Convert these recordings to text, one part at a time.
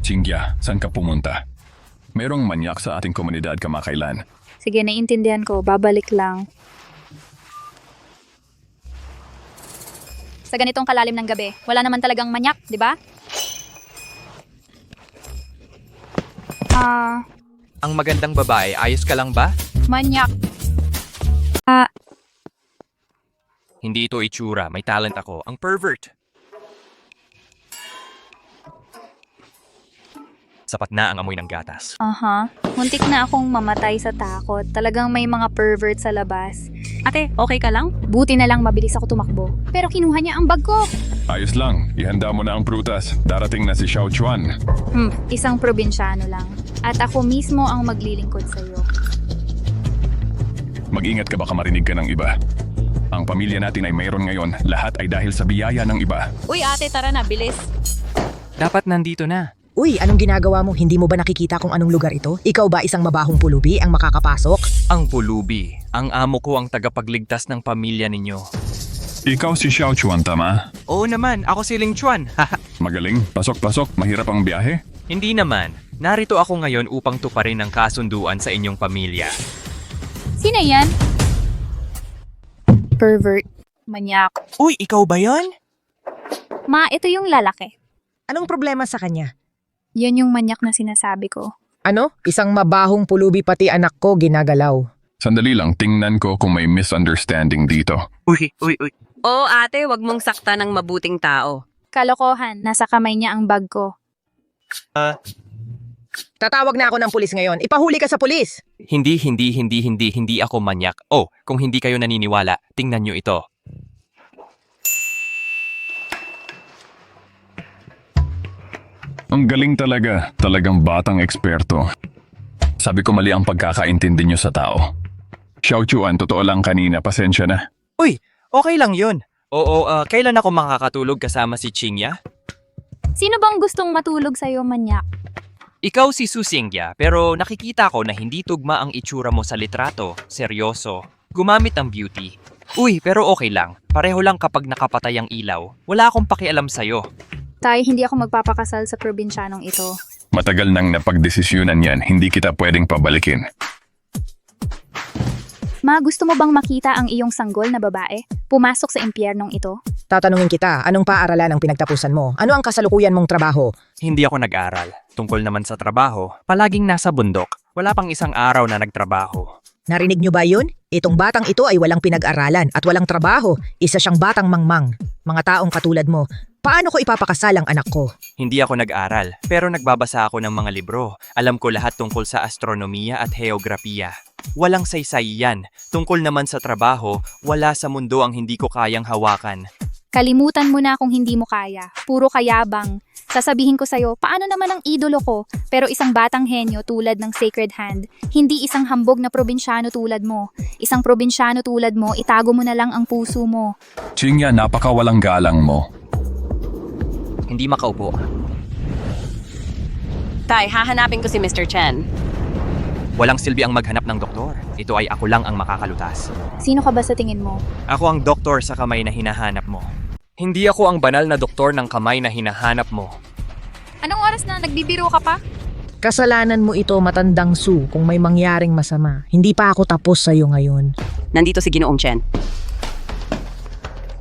Chingya, saan ka pumunta? Merong manyak sa ating komunidad kamakailan. Sige, naiintindihan ko. Babalik lang. Sa ganitong kalalim ng gabi, wala naman talagang manyak, di ba? Ang magandang babae, ayos ka lang ba? Manyak. Hindi ito itsura, may talent ako. Ang pervert. Sapat na ang amoy ng gatas. Muntik na akong mamatay sa takot. Talagang may mga pervert sa labas. Ate, okay ka lang? Buti na lang mabilis ako tumakbo. Pero kinuha niya ang bag ko. Ayos lang, ihanda mo na ang prutas. Darating na si Xiao Chuan. Isang probinsyano lang. At ako mismo ang maglilingkod sa'yo. Mag-ingat ka baka marinig ka ng iba. Ang pamilya natin ay mayroon ngayon, lahat ay dahil sa biyaya ng iba. Uy ate, tara na, bilis. Dapat nandito na. Uy, anong ginagawa mo? Hindi mo ba nakikita kung anong lugar ito? Ikaw ba isang mabahong pulubi ang makakapasok? Ang pulubi. Ang amo ko ang tagapagligtas ng pamilya ninyo. Ikaw si Xiao Chuan, tama? Oo naman, ako si Ling Chuan. Magaling, pasok-pasok, mahirap ang biyahe. Hindi naman. Narito ako ngayon upang tuparin ang kasunduan sa inyong pamilya. Sino yan? Pervert. Manyak. Uy, ikaw ba yon? Ma, ito yung lalaki. Anong problema sa kanya? Yan yung manyak na sinasabi ko. Ano? Isang mabahong pulubi pati anak ko ginagalaw. Sandali lang, tingnan ko kung may misunderstanding dito. Uy. Oo ate, wag mong sakta ng mabuting tao. Kalokohan, nasa kamay niya ang bag ko. Tatawag na ako ng pulis ngayon. Ipahuli ka sa pulis! Hindi ako manyak. Oh, kung hindi kayo naniniwala, tingnan nyo ito. Ang galing talaga, talagang batang eksperto. Sabi ko mali ang pagkakaintindi nyo sa tao. Xiao Chuan, totoo lang kanina, pasensya na. Uy, okay lang yun. Oo, kailan ako makakatulog kasama si Chingya? Sino bang gustong matulog sa'yo, manyak? Ikaw si Susingya, pero nakikita ko na hindi tugma ang itsura mo sa litrato. Seryoso. Gumamit ang beauty. Uy, pero okay lang. Pareho lang kapag nakapatay ang ilaw. Wala akong pakialam sa'yo. Tay, hindi ako magpapakasal sa probinsyanong ito. Matagal nang napagdesisyunan yan, hindi kita pwedeng pabalikin. Ma, gusto mo bang makita ang iyong sanggol na babae? Pumasok sa impyernong ito? Tatanungin kita, anong paaralan ang pinagtapusan mo? Ano ang kasalukuyan mong trabaho? Hindi ako nag-aral. Tungkol naman sa trabaho, palaging nasa bundok. Wala pang isang araw na nagtrabaho. Narinig nyo ba yun? Itong batang ito ay walang pinag-aralan at walang trabaho. Isa siyang batang mangmang. Mga taong katulad mo, paano ko ipapakasal ang anak ko? Hindi ako nag-aral, pero nagbabasa ako ng mga libro. Alam ko lahat tungkol sa astronomiya at heograpiya. Walang saysay yan. Tungkol naman sa trabaho, wala sa mundo ang hindi ko kayang hawakan. Kalimutan mo na kung hindi mo kaya. Puro kayabang. Sasabihin ko sa'yo, paano naman ang idolo ko? Pero isang batang henyo tulad ng Sacred Hand. Hindi isang hambog na probinsyano tulad mo. Isang probinsyano tulad mo, itago mo na lang ang puso mo. Chingya, napakawalang galang mo. Hindi makaupo. Tay, hahanapin ko si Mr. Chen. Walang silbi ang maghanap ng doktor. Ito ay ako lang ang makakalutas. Sino ka ba sa tingin mo? Ako ang doktor sa kamay na hinahanap mo. Hindi ako ang banal na doktor ng kamay na hinahanap mo. Anong oras na? Nagbibiro ka pa? Kasalanan mo ito, matandang Su, kung may mangyaring masama. Hindi pa ako tapos sa'yo ngayon. Nandito si Ginoong Chen.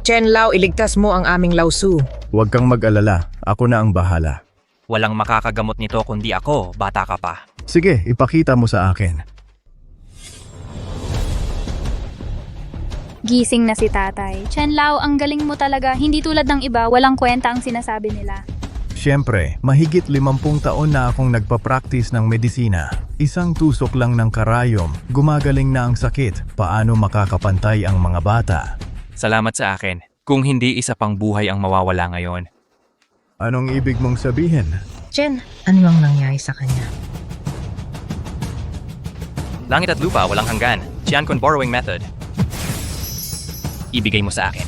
Chen Lao, iligtas mo ang aming Lao Su. Huwag kang mag-alala, ako na ang bahala. Walang makakagamot nito kundi ako, bata ka pa. Sige, ipakita mo sa akin. Gising na si tatay. Chen Lao, ang galing mo talaga. Hindi tulad ng iba, walang kwenta ang sinasabi nila. Siyempre, mahigit 50 taon na akong nagpa-practice ng medisina. Isang tusok lang ng karayom, gumagaling na ang sakit. Paano makakapantay ang mga bata? Salamat sa akin. Kung hindi, isa pang buhay ang mawawala ngayon. Anong ibig mong sabihin? Chen, ano ang nangyari sa kanya? Langit at lupa, walang hanggan. Qiankun borrowing method. Ibigay mo sa akin.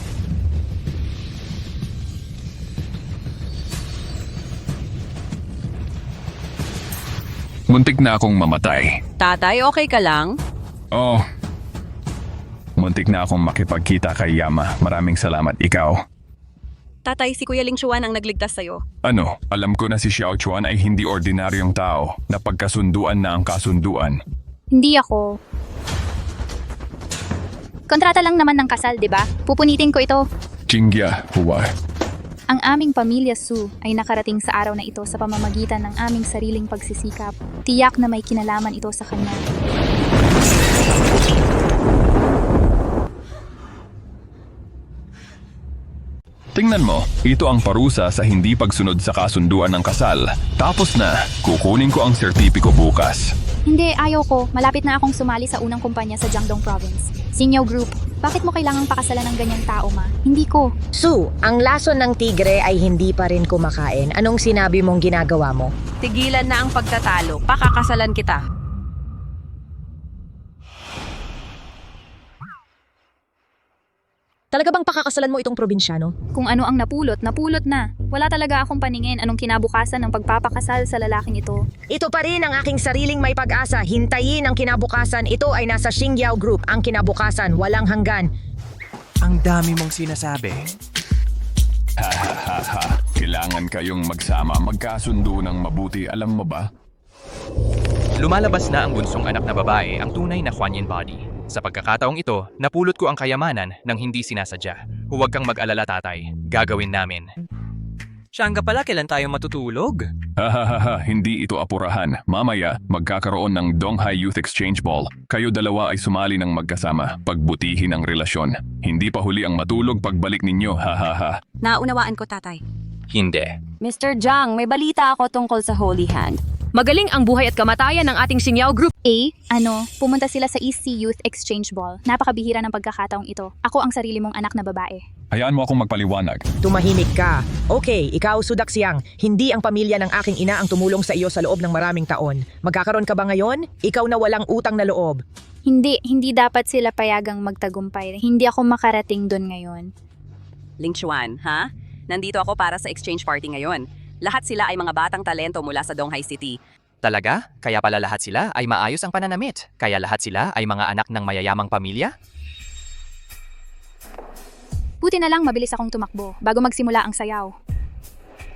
Muntik na akong mamatay. Tatay, okay ka lang? Oh, muntik na akong makipagkita kay Yama. Maraming salamat, ikaw. Tatay, si Kuya Ling Chuan ang nagligtas sa'yo. Ano, alam ko na si Xiao Chuan ay hindi ordinaryong tao na pagkasunduan na ang kasunduan. Hindi ako. Kontrata lang naman ng kasal, di ba? Pupunitin ko ito. Jingya, Hua. Ang aming pamilya Su ay nakarating sa araw na ito sa pamamagitan ng aming sariling pagsisikap. Tiyak na may kinalaman ito sa kanya. Tingnan mo, ito ang parusa sa hindi pagsunod sa kasunduan ng kasal. Tapos na, kukunin ko ang sertipiko bukas. Hindi, ayaw ko. Malapit na akong sumali sa unang kumpanya sa Jiangdong Province. Sinyaw Group. Bakit mo kailangang pakasalan ng ganyang tao, ma? Hindi ko. Su, ang lason ng tigre ay hindi pa rin kumakain. Anong sinabi mong ginagawa mo? Tigilan na ang pagtatalo. Pakakasalan kita. Talaga bang pakakasalan mo itong probinsyano? Kung ano ang napulot, napulot na. Wala talaga akong paningin anong kinabukasan ng pagpapakasal sa lalaking ito. Ito pa rin ang aking sariling may pag-asa. Hintayin ang kinabukasan. Ito ay nasa Xingyao Group. Ang kinabukasan, walang hanggan. Ang dami mong sinasabi. Ha ha ha ha. Kailangan kayong magsama, magkasundo ng mabuti, alam mo ba? Lumalabas na ang bunsong anak na babae, ang tunay na Huanyin body. Sa pagkakataong ito, napulot ko ang kayamanan ng hindi sinasadya. Huwag kang mag-alala, tatay. Gagawin namin. Siyangga pala, kailan tayo matutulog? Hahaha, hindi ito apurahan. Mamaya, magkakaroon ng Donghai Youth Exchange Ball. Kayo dalawa ay sumali ng magkasama. Pagbutihin ang relasyon. Hindi pa huli ang matulog pagbalik ninyo, hahaha. Naunawaan ko, tatay. Hindi. Mr. Jiang, may balita ako tungkol sa Holy Hand. Magaling ang buhay at kamatayan ng ating Xingyao Group. Pumunta sila sa East Sea Youth Exchange Ball. Napakabihira ng pagkakataong ito. Ako ang sarili mong anak na babae. Hayaan mo akong magpaliwanag. Tumahimik ka. Okay, ikaw Sudaxiang. Hindi ang pamilya ng aking ina ang tumulong sa iyo sa loob ng maraming taon. Magkakaroon ka ba ngayon? Ikaw na walang utang na loob. Hindi dapat sila payagang magtagumpay. Hindi ako makarating doon ngayon. Ling Chuan, ha? Nandito ako para sa exchange party ngayon. Lahat sila ay mga batang talento mula sa Donghai City. Talaga? Kaya pala lahat sila ay maayos ang pananamit? Kaya lahat sila ay mga anak ng mayayamang pamilya? Buti na lang mabilis akong tumakbo bago magsimula ang sayaw.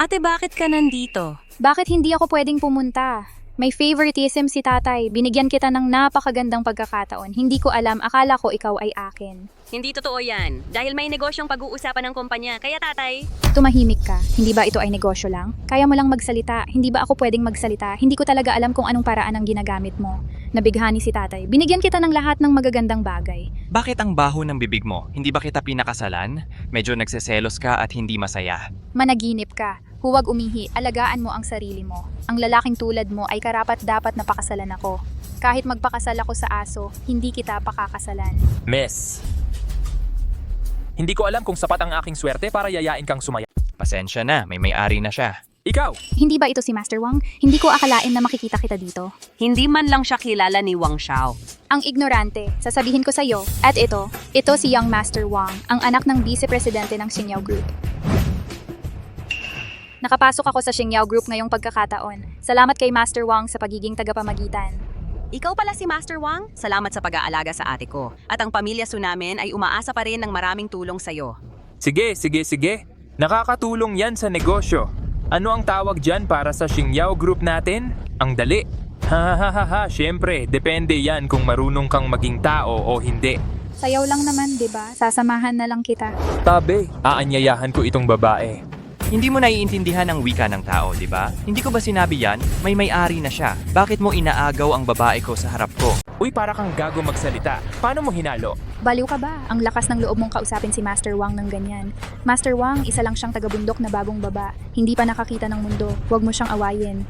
Ate, bakit ka nandito? Bakit hindi ako pwedeng pumunta? May favoritism si tatay. Binigyan kita ng napakagandang pagkakataon. Hindi ko alam, akala ko ikaw ay akin. Hindi totoo yan. Dahil may negosyong pag-uusapan ng kumpanya. Kaya tatay, Tumahimik ka. Hindi ba ito ay negosyo lang? Kaya mo lang magsalita. Hindi ba ako pwedeng magsalita? Hindi ko talaga alam kung anong paraan ang ginagamit mo. Nabighani si tatay. Binigyan kita ng lahat ng magagandang bagay. Bakit ang baho ng bibig mo? Hindi ba kita pinakasalan? Medyo nagseselos ka at hindi masaya. Managinip ka. Huwag umihi. Alagaan mo ang sarili mo. Ang lalaking tulad mo ay karapat-dapat na pakasalan ako. Kahit magpakasal ako sa aso, hindi kita pakakasalan. Miss, hindi ko alam kung sapat ang aking swerte para yayain kang sumaya. Pasensya na, may-ari na siya. Ikaw! Hindi ba ito si Master Wang? Hindi ko akalain na makikita kita dito. hindi man lang siya kilala ni Wang Xiao. Ang ignorante, sasabihin ko sa iyo, at ito si Young Master Wang, ang anak ng vice-presidente ng Xingyao Group. Nakapasok ako sa Xingyao Group ngayong pagkakataon. Salamat kay Master Wang sa pagiging tagapamagitan. Ikaw pala si Master Wang? Salamat sa pag-aalaga sa ate ko. At ang pamilya Su namin ay umaasa pa rin ng maraming tulong sa'yo. Sige. Nakakatulong yan sa negosyo. Ano ang tawag dyan para sa Xingyao Group natin? Ang dali. Ha, syempre, depende yan kung marunong kang maging tao o hindi. Sayaw lang naman, 'di ba? Sasamahan na lang kita. Tabe, aanyayahan ko itong babae. Hindi mo naiintindihan ang wika ng tao, di ba? Hindi ko ba sinabi yan? May-ari na siya. Bakit mo inaagaw ang babae ko sa harap ko? Uy, para kang gago magsalita. Paano mo hinalo? Baliw ka ba? Ang lakas ng loob mong kausapin si Master Wang ng ganyan. Master Wang, isa lang siyang tagabundok na bagong baba. Hindi pa nakakita ng mundo. Huwag mo siyang awayin.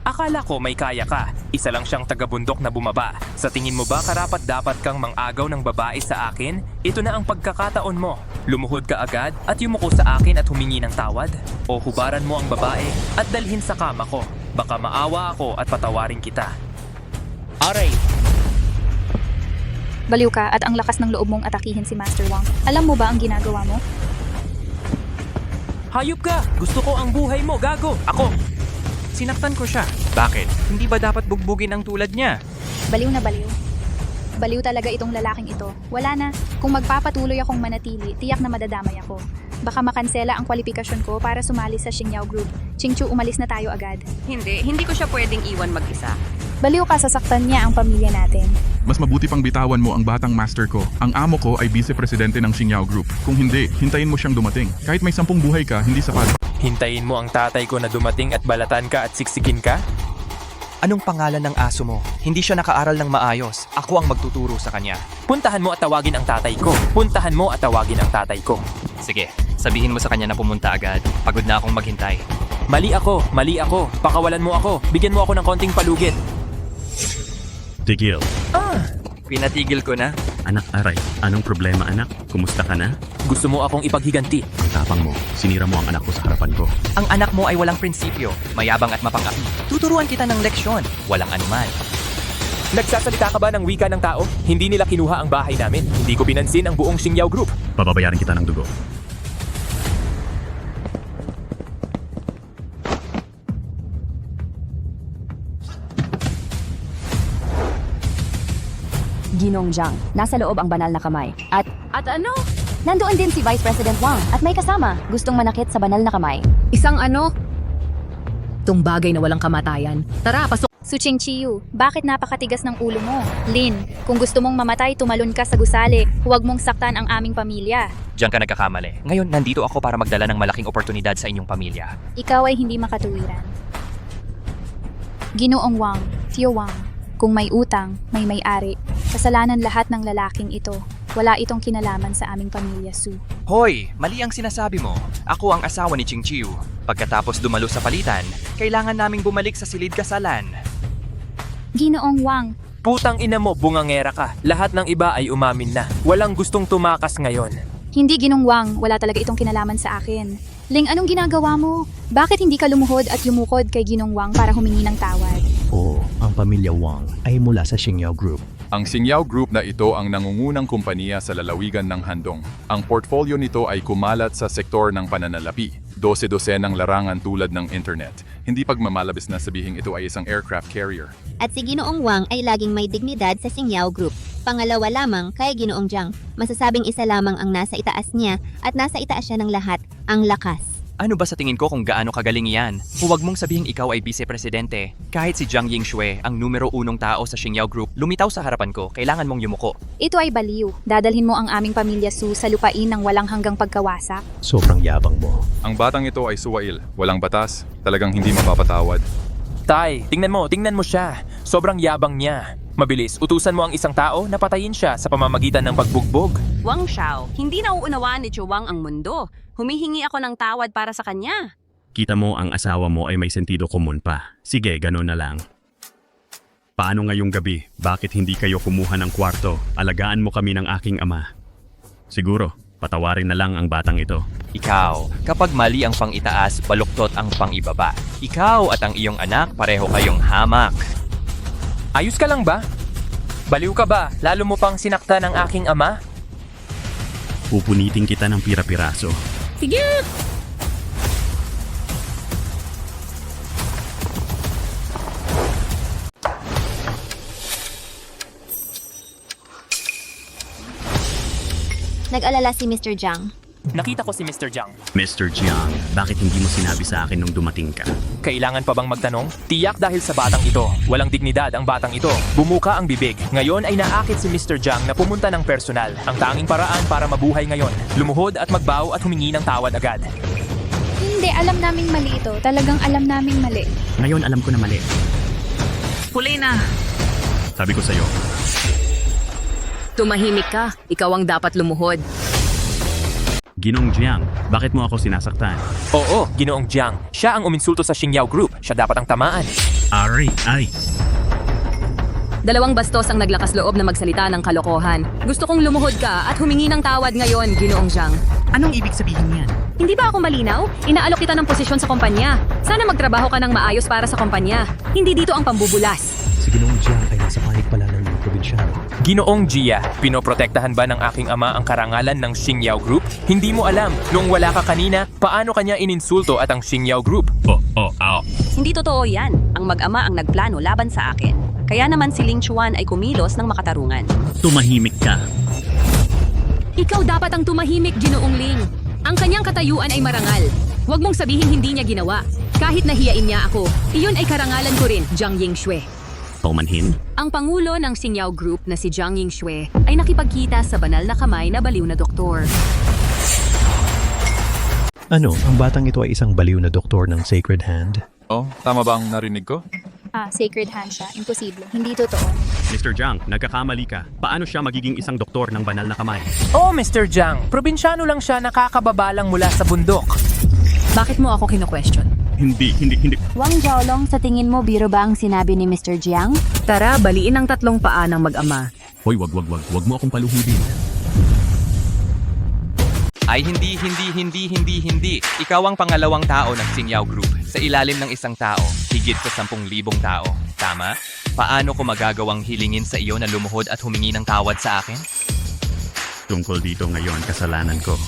Akala ko may kaya ka. Isa lang siyang tagabundok na bumaba. Sa tingin mo ba karapat-dapat kang mang-agaw ng babae sa akin? Ito na ang pagkakataon mo. Lumuhod ka agad at yumuko sa akin at humingi ng tawad? O hubaran mo ang babae at dalhin sa kama ko. Baka maawa ako at patawarin kita. Aray! Baliw ka at ang lakas ng loob mong atakihin si Master Wang. Alam mo ba ang ginagawa mo? Hayop ka! Gusto ko ang buhay mo, gago! Ako! Sinaktan ko siya. Bakit? Hindi ba dapat bugbugin ang tulad niya? Baliw na baliw. Baliw talaga itong lalaking ito. Wala na. Kung magpapatuloy akong manatili, tiyak na madadamay ako. Baka makansela ang kwalifikasyon ko para sumali sa Xingyao Group. Chingchu, umalis na tayo agad. Hindi ko siya pwedeng iwan mag-isa. Baliw ka, sasaktan niya ang pamilya natin. Mas mabuti pang bitawan mo ang batang master ko. Ang amo ko ay vice-presidente ng Xingyao Group. Kung hindi, hintayin mo siyang dumating. Kahit may 10 buhay ka, hindi sapat. Hintayin mo ang tatay ko na dumating at balatan ka at siksikin ka? Anong pangalan ng aso mo? Hindi siya nakaaral ng maayos. Ako ang magtuturo sa kanya. Puntahan mo at tawagin ang tatay ko. Puntahan mo at tawagin ang tatay ko. Sige, sabihin mo sa kanya na pumunta agad. Pagod na akong maghintay. Mali ako. Pakawalan mo ako. Bigyan mo ako ng konting palugit. Tigil. Pinatigil ko na. Anak aray, anong problema anak? Kumusta ka na? Gusto mo akong ipaghiganti. Ang tapang mo, sinira mo ang anak ko sa harapan ko. Ang anak mo ay walang prinsipyo, mayabang at mapangapi. Tuturuan kita ng leksyon, walang anuman. Nagsasalita ka ba ng wika ng tao? Hindi nila kinuha ang bahay namin. Hindi ko pinansin ang buong Xingyao Group. Pababayaran kita ng dugo. Ginong Jiang, nasa loob ang banal na kamay. At Ano? nandoon din si Vice President Wang at may kasama, gustong manakit sa banal na kamay. Isang ano? Itong bagay na walang kamatayan. Tara, pasok. Su Chingchiu, bakit napakatigas ng ulo mo? Lin, kung gusto mong mamatay, tumalon ka sa gusali. Huwag mong saktan ang aming pamilya. Diyan ka nagkakamali. Ngayon, nandito ako para magdala ng malaking oportunidad sa inyong pamilya. Ikaw ay hindi makatuwiran. Ginoong Wang, Tio Wang, kung may utang, may may-ari. Kasalanan lahat ng lalaking ito. Wala itong kinalaman sa aming pamilya, Su. Hoy, mali ang sinasabi mo. Ako ang asawa ni Chingchiu. Pagkatapos dumalo sa palitan, kailangan naming bumalik sa silid kasalan. Ginoong Wang, Putang ina mo, bungangera ka. Lahat ng iba ay umamin na. Walang gustong tumakas ngayon. hindi Ginong Wang, wala talaga itong kinalaman sa akin. Ling, anong ginagawa mo? Bakit hindi ka lumuhod at yumukod kay Ginong Wang para humingi ng tawad? Oo, ang pamilya Wang ay mula sa Xingyao Group. Ang Xingyao Group na ito ang nangungunang kumpanya sa lalawigan ng Handong. Ang portfolio nito ay kumalat sa sektor ng pananalapi, 12-12 ng larangan tulad ng internet. Hindi pagmamalabis na sabihing ito ay isang aircraft carrier. At si Ginoong Wang ay laging may dignidad sa Xingyao Group. Pangalawa lamang kay Ginoong Jiang. Masasabing isa lamang ang nasa itaas niya at nasa itaas siya ng lahat, ang lakas. Ano ba sa tingin ko kung gaano kagaling yan? Huwag mong sabihing ikaw ay vice-presidente. Kahit si Jiang Yingxue, ang numero 1 tao sa Xingyao Group, lumitaw sa harapan ko, kailangan mong yumuko. Ito ay baliw. Dadalhin mo ang aming pamilya Su sa lupain ng walang hanggang pagkawasak. Sobrang yabang mo. Ang batang ito ay suwail, walang batas, talagang hindi mapapatawad. Tay, tingnan mo siya. Sobrang yabang niya. Mabilis, utusan mo ang isang tao na patayin siya sa pamamagitan ng pagbugbog. Wang Xiao, hindi nauunawaan ni Chu Wang ang mundo. Humihingi ako ng tawad para sa kanya. Kita mo ang asawa mo ay may sentido komun pa. Sige, ganun na lang. Paano ngayong gabi? Bakit hindi kayo kumuha ng kwarto? Alagaan mo kami ng aking ama. Siguro, patawarin na lang ang batang ito. Ikaw, kapag mali ang pang-itaas, baluktot ang pang-ibaba. Ikaw at ang iyong anak, pareho kayong hamak. Ayos ka lang ba? Baliw ka ba? Lalo mo pang sinaktan ng aking ama? Pupunitin kita ng pira-piraso. Sige! Nag-alala si Mr. Jiang. Nakita ko si Mr. Jiang. Mr. Jiang, bakit hindi mo sinabi sa akin nung dumating ka? Kailangan pa bang magtanong? Tiyak dahil sa batang ito. Walang dignidad ang batang ito. Bumuka ang bibig. Ngayon ay naakit si Mr. Jiang na pumunta ng personal. Ang tanging paraan para mabuhay ngayon. Lumuhod at magbaw at humingi ng tawad agad. Hindi, alam naming mali ito. Talagang alam naming mali. Ngayon alam ko na mali. Huli na. Sabi ko sa'yo, Tumahimik ka. Ikaw ang dapat lumuhod. Ginong Jiang, bakit mo ako sinasaktan? Oo, Ginoong Jiang. Siya ang uminsulto sa Xingyao Group. Siya dapat ang tamaan. Ari, ay! Dalawang bastos ang naglakas loob na magsalita ng kalokohan. Gusto kong lumuhod ka at humingi ng tawad ngayon, Ginoong Jiang. Anong ibig sabihin niyan? Hindi ba ako malinaw? Inaalok kita ng posisyon sa kumpanya. Sana magtrabaho ka ng maayos para sa kumpanya. Hindi dito ang pambubulas. Si Ginoong Jiang ay nasa panig pala ng probinsyano. Ginoong Jia, pinoprotektahan ba ng aking ama ang karangalan ng Xingyao Group? Hindi mo alam, nung wala ka kanina, paano kanya ininsulto at ang Xingyao Group? Hindi totoo yan. Ang mag-ama ang nagplano laban sa akin. Kaya naman si Ling Chuan ay kumilos ng makatarungan. Tumahimik ka. Ikaw dapat ang tumahimik, Ginoong Ling. Ang kanyang katayuan ay marangal. Huwag mong sabihin hindi niya ginawa. Kahit nahiyain niya ako, iyon ay karangalan ko rin, Jiang Yingxue. Paumanhin? Ang pangulo ng Xingyao Group na si Jiang Yingxue ay nakipagkita sa banal na kamay na baliw na doktor. Ano, ang batang ito ay isang baliw na doktor ng Sacred Hand? Oh, tama ba ang narinig ko? Sacred Hand siya. Imposible. Hindi totoo. Mr. Jiang, nagkakamali ka. Paano siya magiging isang doktor ng banal na kamay? Oo, Mr. Jiang. Probinsyano lang siya nakakababalang mula sa bundok. Bakit mo ako kino-question? Hindi. Wang Jiaolong, sa tingin mo biro ba ang sinabi ni Mr. Jiang? Tara, baliin ang tatlong paa ng mag-ama. Hoy, wag mo akong paluhubin. Ay hindi. Ikaw ang pangalawang tao ng Xingyao Group sa ilalim ng isang tao, higit sa 10,000 tao. Tama? Paano ko magagawang hilingin sa iyo na lumuhod at humingi ng tawad sa akin? Tungkol dito ngayon, kasalanan ko.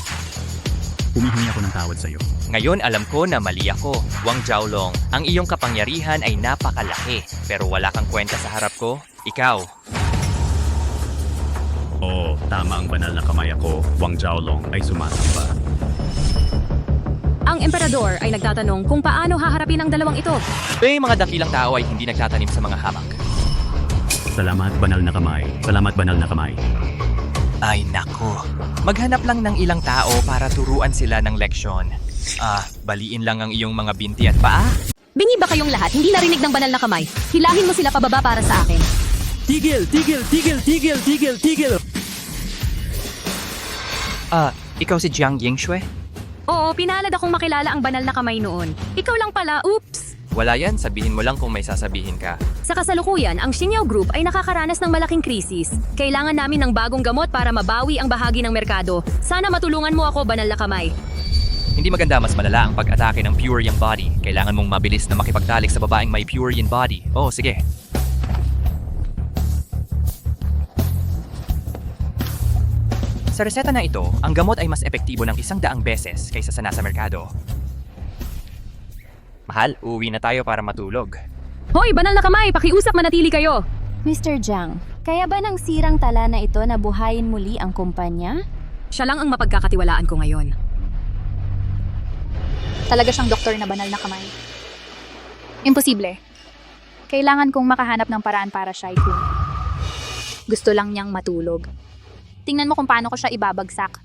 Humihingi ako ng tawad sa iyo. Ngayon alam ko na mali ako, Wang Jiaolong. Ang iyong kapangyarihan ay napakalaki, pero wala kang kwenta sa harap ko. Ikaw. Oo, tama ang banal na kamay ako, Wang Jiaolong, ay sumasamba. Ang emperador ay nagtatanong kung paano haharapin ang dalawang ito. Mga dakilang tao ay hindi nagtatanim sa mga hamak. Salamat, banal na kamay. Salamat, banal na kamay. Ay nako. Maghanap lang ng ilang tao para turuan sila ng leksyon. Baliin lang ang iyong mga binti at paa. Bingi ba kayong lahat hindi narinig ng banal na kamay? Hilahin mo sila pababa para sa akin. Tigil! Ikaw si Jiang Yingxue? Oo, pinalad akong makilala ang banal na kamay noon. Ikaw lang pala, oops! Wala yan, sabihin mo lang kung may sasabihin ka. Sa kasalukuyan, ang Xingyao Group ay nakakaranas ng malaking krisis. Kailangan namin ng bagong gamot para mabawi ang bahagi ng merkado. Sana matulungan mo ako, banal na kamay. Hindi maganda, mas malala ang pag-atake ng Purian Body. Kailangan mong mabilis na makipagtalik sa babaeng may Purian Body. Oh, sige. Sa reseta na ito, ang gamot ay mas epektibo ng 100 beses kaysa sa nasa merkado. Mahal, uuwi na tayo para matulog. Hoy, banal na kamay! Pakiusap manatili kayo! Mr. Jiang, kaya ba ng sirang tala na ito na buhayin muli ang kumpanya? Siya lang ang mapagkakatiwalaan ko ngayon. Talaga siyang doktor na banal na kamay. Imposible. Kailangan kong makahanap ng paraan para siya kung gusto lang niyang matulog. Tingnan mo kung paano ko siya ibabagsak.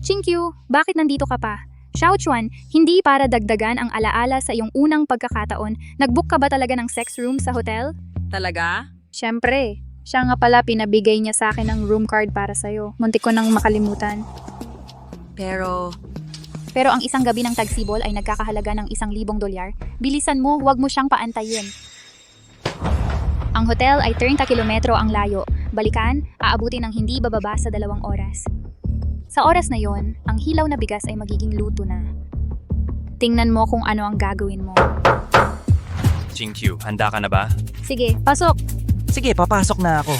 Chinkyu, bakit nandito ka pa? Xiao Chuan, hindi para dagdagan ang alaala sa iyong unang pagkakataon, nag-book ka ba talaga ng sex room sa hotel? Talaga? Siyempre. Siya nga pala pinabigay niya sa akin ng room card para sa'yo. Muntik ko nang makalimutan. Pero ang isang gabi ng tagsibol ay nagkakahalaga ng $1,000. Bilisan mo, huwag mo siyang paantayin. Ang hotel ay 30 kilometro ang layo. Balikan, aabutin ng hindi bababa sa 2 oras. Sa oras na yon, ang hilaw na bigas ay magiging luto na. Tingnan mo kung ano ang gagawin mo. Jinkyu, handa ka na ba? Sige, pasok! Sige, papasok na ako.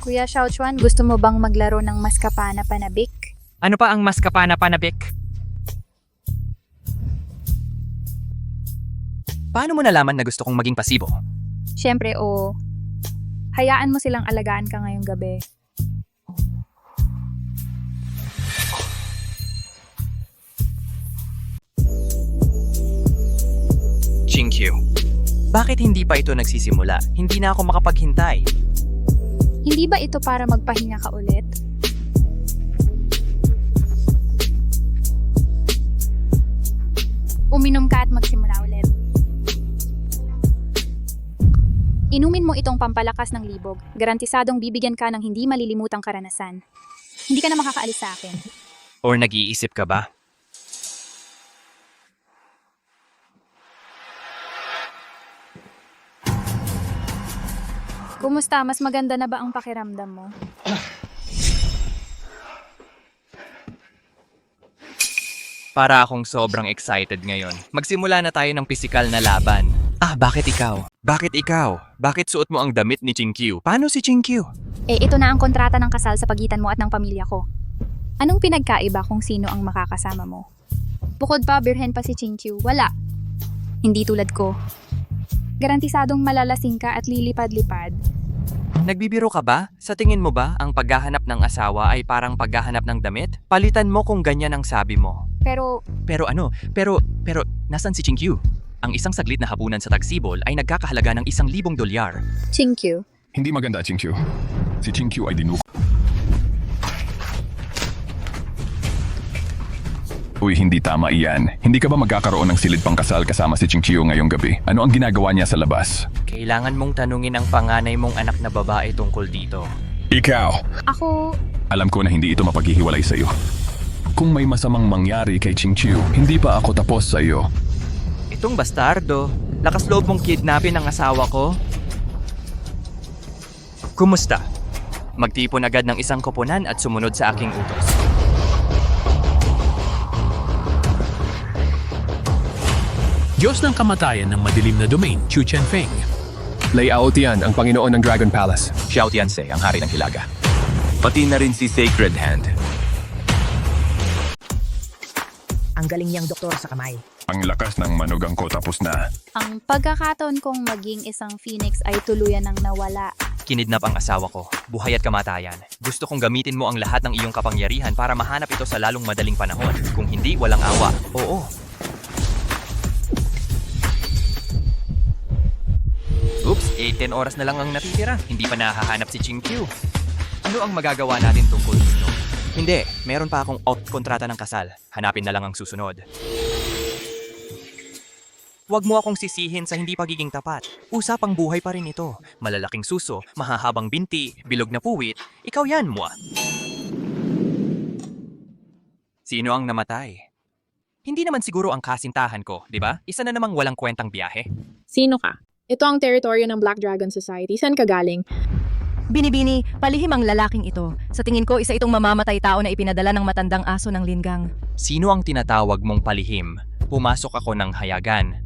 Kuya Xiao Chuan, gusto mo bang maglaro ng maskapana panabik? Ano pa ang maskapana panabik? Paano mo nalaman na gusto kong maging pasibo? Siyempre, oo. Hayaan mo silang alagaan ka ngayong gabi. Jinkyu, bakit hindi pa ito nagsisimula? Hindi na ako makapaghintay. Hindi ba ito para magpahinga ka ulit? Uminom ka at magsimula ulit. Inumin mo itong pampalakas ng libog. Garantisadong bibigyan ka ng hindi malilimutang karanasan. Hindi ka na makakaalis sa akin. Or nag-iisip ka ba? Kumusta? Mas maganda na ba ang pakiramdam mo? Para akong sobrang excited ngayon. Magsimula na tayo ng pisikal na laban. Bakit ikaw? Bakit ikaw? Bakit suot mo ang damit ni Chinkyu? Paano si Chinkyu? Ito na ang kontrata ng kasal sa pagitan mo at ng pamilya ko. Anong pinagkaiba kung sino ang makakasama mo? Bukod pa, birhen pa si Chinkyu. Wala. Hindi tulad ko. Garantisadong malalasing ka at lilipad-lipad. Nagbibiro ka ba? Sa tingin mo ba, ang paghahanap ng asawa ay parang paghahanap ng damit? Palitan mo kung ganyan ang sabi mo. Pero Pero, nasan si Chinkyu? Ang isang saglit na hapunan sa Tagsibol ay nagkakahalaga ng $1,000. Chinkyu, Hindi maganda, Chinkyu. Si Chinkyu ay dinuko. Uy, hindi tama iyan. Hindi ka ba magkakaroon ng silid pang kasal kasama si Chinkyu ngayong gabi? Ano ang ginagawa niya sa labas? Kailangan mong tanungin ang panganay mong anak na babae tungkol dito. Ikaw! ako... Alam ko na hindi ito mapaghihiwalay sa iyo. Kung may masamang mangyari kay Chinkyu, hindi pa ako tapos sa iyo. Itong bastardo, lakas loob mong kidnapin ang asawa ko? Kumusta? Magtipon agad ng isang koponan at sumunod sa aking utos. Diyos ng kamatayan ng madilim na domain, Chu Chenfeng. Layout yan, ang Panginoon ng Dragon Palace. Xiao Tianse, ang hari ng Hilaga. Pati na rin si Sacred Hand. Ang galing niyang doktor sa kamay. Ang lakas ng manugang ko tapos na. Ang pagkakataon kong maging isang phoenix ay tuluyan ng nawala. Kinidnap ang asawa ko, buhay at kamatayan. Gusto kong gamitin mo ang lahat ng iyong kapangyarihan para mahanap ito sa lalong madaling panahon. Kung hindi, walang awa. Oo. Oops, 10 oras na lang ang natitira. Hindi pa nahahanap si Chinkyu. Ano ang magagawa natin tungkol dito? Hindi, meron pa akong kontrata ng kasal. Hanapin na lang ang susunod. Huwag mo akong sisihin sa hindi pagiging tapat. Usapang buhay pa rin ito. Malalaking suso, mahahabang binti, bilog na puwit. Ikaw yan, Mua. Sino ang namatay? Hindi naman siguro ang kasintahan ko, di ba? Isa na namang walang kwentang biyahe. Sino ka? Ito ang teritoryo ng Black Dragon Society. Saan ka galing? Binibini, palihim ang lalaking ito. Sa tingin ko, isa itong mamamatay tao na ipinadala ng matandang aso ng linggang. Sino ang tinatawag mong palihim? Pumasok ako ng hayagan.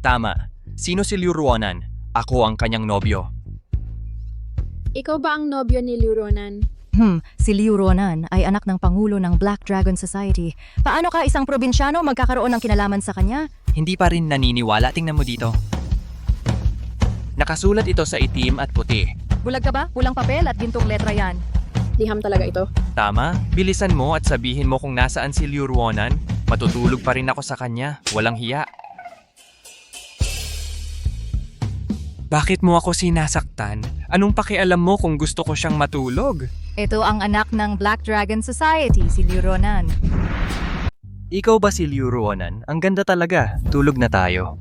Tama. Sino si Liu Ruonan? Ako ang kanyang nobyo. Ikaw ba ang nobyo ni Liu Ronan? Si Liu Ronan ay anak ng Pangulo ng Black Dragon Society. Paano ka isang probinsyano magkakaroon ng kinalaman sa kanya? Hindi pa rin naniniwala. Tingnan mo dito. Nakasulat ito sa itim at puti. Bulag ka ba? Pulang papel at gintong letra yan. Liham talaga ito. Tama? Bilisan mo at sabihin mo kung nasaan si Liu Ruonan. Matutulog pa rin ako sa kanya. Walang hiya. Bakit mo ako sinasaktan? Anong pakialam mo kung gusto ko siyang matulog? Ito ang anak ng Black Dragon Society, si Liu Ronan. Ikaw ba si Liu Ruonan? Ang ganda talaga. Tulog na tayo.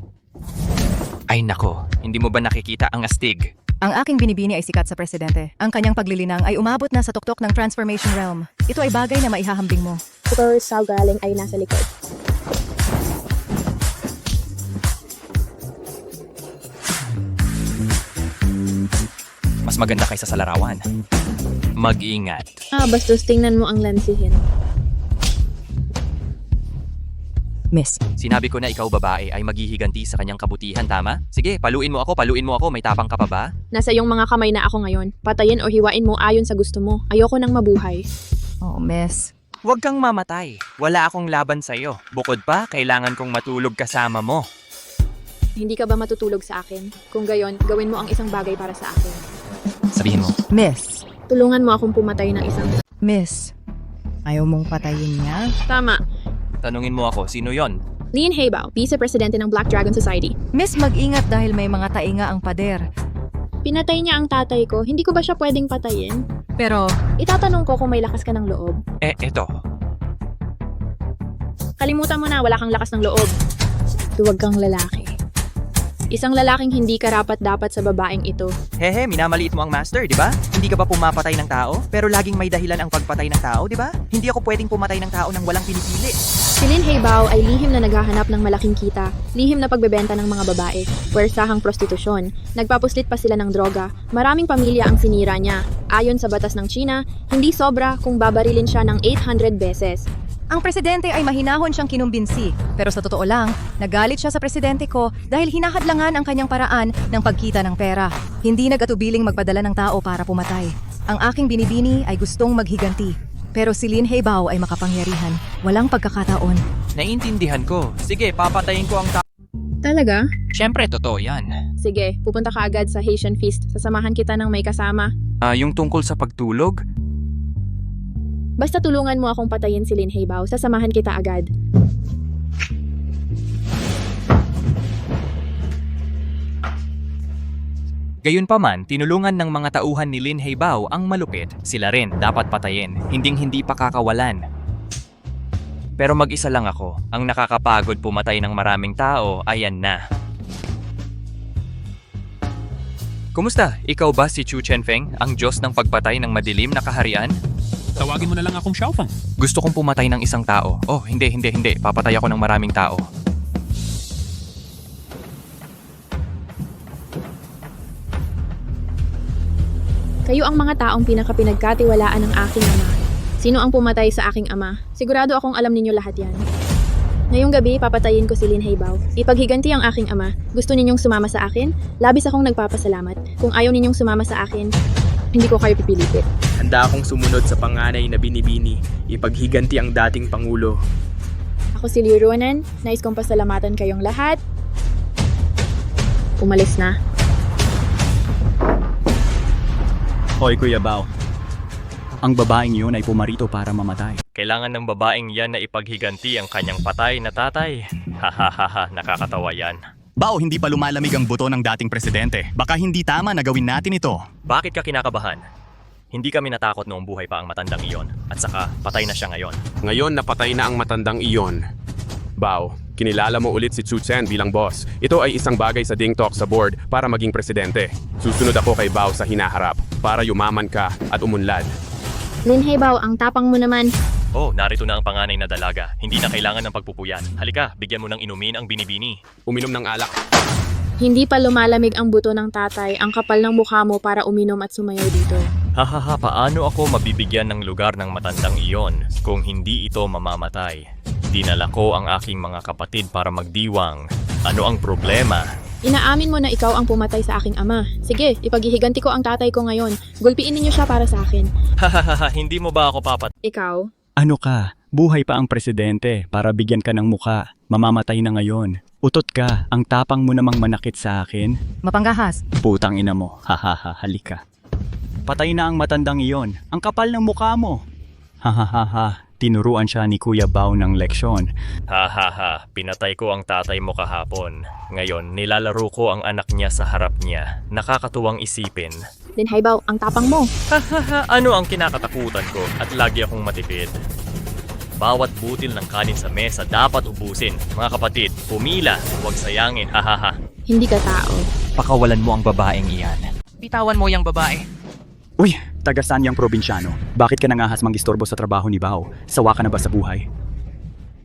Ay nako, hindi mo ba nakikita ang astig? Ang aking binibini ay sikat sa presidente. Ang kanyang paglilinang ay umabot na sa tuktok ng Transformation Realm. Ito ay bagay na maihahambing mo. Ito sa galing ay nasa likod. Mas maganda kaysa sa larawan. Mag-ingat. Bastos tingnan mo ang lansihin. Miss. Sinabi ko na ikaw babae ay maghihiganti sa kanyang kabutihan, tama? Sige, paluin mo ako, may tapang ka pa ba? Nasa iyong mga kamay na ako ngayon. Patayin o hiwain mo ayon sa gusto mo. Ayoko nang mabuhay. Oh, miss. Huwag kang mamatay. Wala akong laban sa'yo. Bukod pa, kailangan kong matulog kasama mo. Hindi ka ba matutulog sa akin? Kung gayon, gawin mo ang isang bagay para sa akin. Sabihin mo. Miss. Tulungan mo akong pumatay ng isang... Miss. Ayaw mong patayin niya? Tama. Tanungin mo ako, sino yon? Lin Heibao, Vice-Presidente ng Black Dragon Society. Miss, mag-ingat dahil may mga tainga ang pader. Pinatay niya ang tatay ko. Hindi ko ba siya pwedeng patayin? Pero... Itatanong ko kung may lakas ka ng loob. Eto. Kalimutan mo na, wala kang lakas ng loob. Duwag kang lalaki. Isang lalaking hindi karapat-dapat sa babaeng ito. Hehe, minamaliit mo ang master, di ba? Hindi ka ba pumapatay ng tao? Pero laging may dahilan ang pagpatay ng tao, di ba? Hindi ako pwedeng pumatay ng tao nang walang pinipili. Si Lin Haibao ay lihim na naghahanap ng malaking kita, lihim na pagbebenta ng mga babae, puwersahang prostitusyon, nagpapuslit pa sila ng droga, maraming pamilya ang sinira niya. Ayon sa batas ng China, hindi sobra kung babarilin siya ng 800 beses. Ang presidente ay mahinahon siyang kinumbinsi, pero sa totoo lang, nagalit siya sa presidente ko dahil hinahadlangan ang kanyang paraan ng pagkita ng pera. Hindi nag-atubiling magpadala ng tao para pumatay. Ang aking binibini ay gustong maghiganti, pero si Lin Haibao ay makapangyarihan. Walang pagkakataon. Naiintindihan ko. Sige, papatayin ko ang tao. Talaga? Siyempre, totoo yan. Sige, pupunta ka agad sa Haitian Feast. Sasamahan kita ng may kasama. Yung tungkol sa pagtulog? Basta tulungan mo akong patayin si Lin Haibao, sasamahan kita agad. Gayunpaman, tinulungan ng mga tauhan ni Lin Haibao ang malupit. Sila rin dapat patayin, hinding-hindi pa kakawalan. Pero mag-isa lang ako. Ang nakakapagod pumatay ng maraming tao, ayan na. Kumusta? Ikaw ba si Chu Chenfeng, ang Diyos ng pagpatay ng madilim na kaharian? Tawagin mo na lang akong Xiaofang. Gusto kong pumatay ng isang tao. Oh, hindi. Papatay ako ng maraming tao. Kayo ang mga taong pinakapinagkatiwalaan ng aking ama. Sino ang pumatay sa aking ama? Sigurado akong alam ninyo lahat yan. Ngayong gabi, papatayin ko si Lin Haibao. Ipaghiganti ang aking ama. Gusto ninyong sumama sa akin? Labis akong nagpapasalamat. Kung ayaw ninyong sumama sa akin, hindi ko kayo pipilitin. Handa akong sumunod sa panganay na binibini. Ipaghiganti ang dating Pangulo. Ako si Liu Ruanan. Nais kong pasalamatan kayong lahat. Umalis na. Hoy Kuya Bao, ang babaeng yun ay pumarito para mamatay. Kailangan ng babaeng yan na ipaghiganti ang kanyang patay na tatay. Hahaha, nakakatawa yan. Bao, hindi pa lumalamig ang buto ng dating presidente. Baka hindi tama na gawin natin ito. Bakit ka kinakabahan? Hindi kami natakot noong buhay pa ang matandang iyon. At saka, patay na siya ngayon. Ngayon napatay na ang matandang iyon. Bao, kinilala mo ulit si Chu Chen bilang boss. Ito ay isang bagay sa Ding Talk sa board para maging presidente. Susunod ako kay Bao sa hinaharap para yumaman ka at umunlad. Lin Haibao, ang tapang mo naman. Oh, narito na ang panganay na dalaga. Hindi na kailangan ng pagpupuyat. Halika, bigyan mo ng inumin ang binibini. Uminom ng alak. Hindi pa lumalamig ang buto ng tatay, ang kapal ng mukha mo para uminom at sumayaw dito. Hahaha, paano ako mabibigyan ng lugar ng matandang iyon kung hindi ito mamamatay? Dinala ko ang aking mga kapatid para magdiwang. Ano ang problema? Inaamin mo na ikaw ang pumatay sa aking ama. Sige, ipaghihiganti ko ang tatay ko ngayon. Gulpiin ninyo siya para sa akin. Hahaha, hindi mo ba ako Ikaw? Ano ka? Buhay pa ang presidente para bigyan ka ng muka. Mamamatay na ngayon. Utot ka, ang tapang mo namang manakit sa akin. Mapanggahas. Putang ina mo, hahaha, halika. Patay na ang matandang iyon. Ang kapal ng mukha mo. Hahaha, tinuruan siya ni Kuya Bao ng leksyon. Hahaha, pinatay ko ang tatay mo kahapon. Ngayon, nilalaro ko ang anak niya sa harap niya. Nakakatuwang isipin. Lin Haibao, ang tapang mo. Hahaha, ano ang kinakatakutan ko at lagi akong matipid? Bawat butil ng kanin sa mesa dapat ubusin. Mga kapatid, pumila, huwag sayangin, hahaha. Hindi ka tao. Pakawalan mo ang babaeng iyan. Bitawan mo yung babae. Uy, taga saan yang probinsyano? Bakit ka nangahas mangistorbo sa trabaho ni Bao? Sawa ka na ba sa buhay?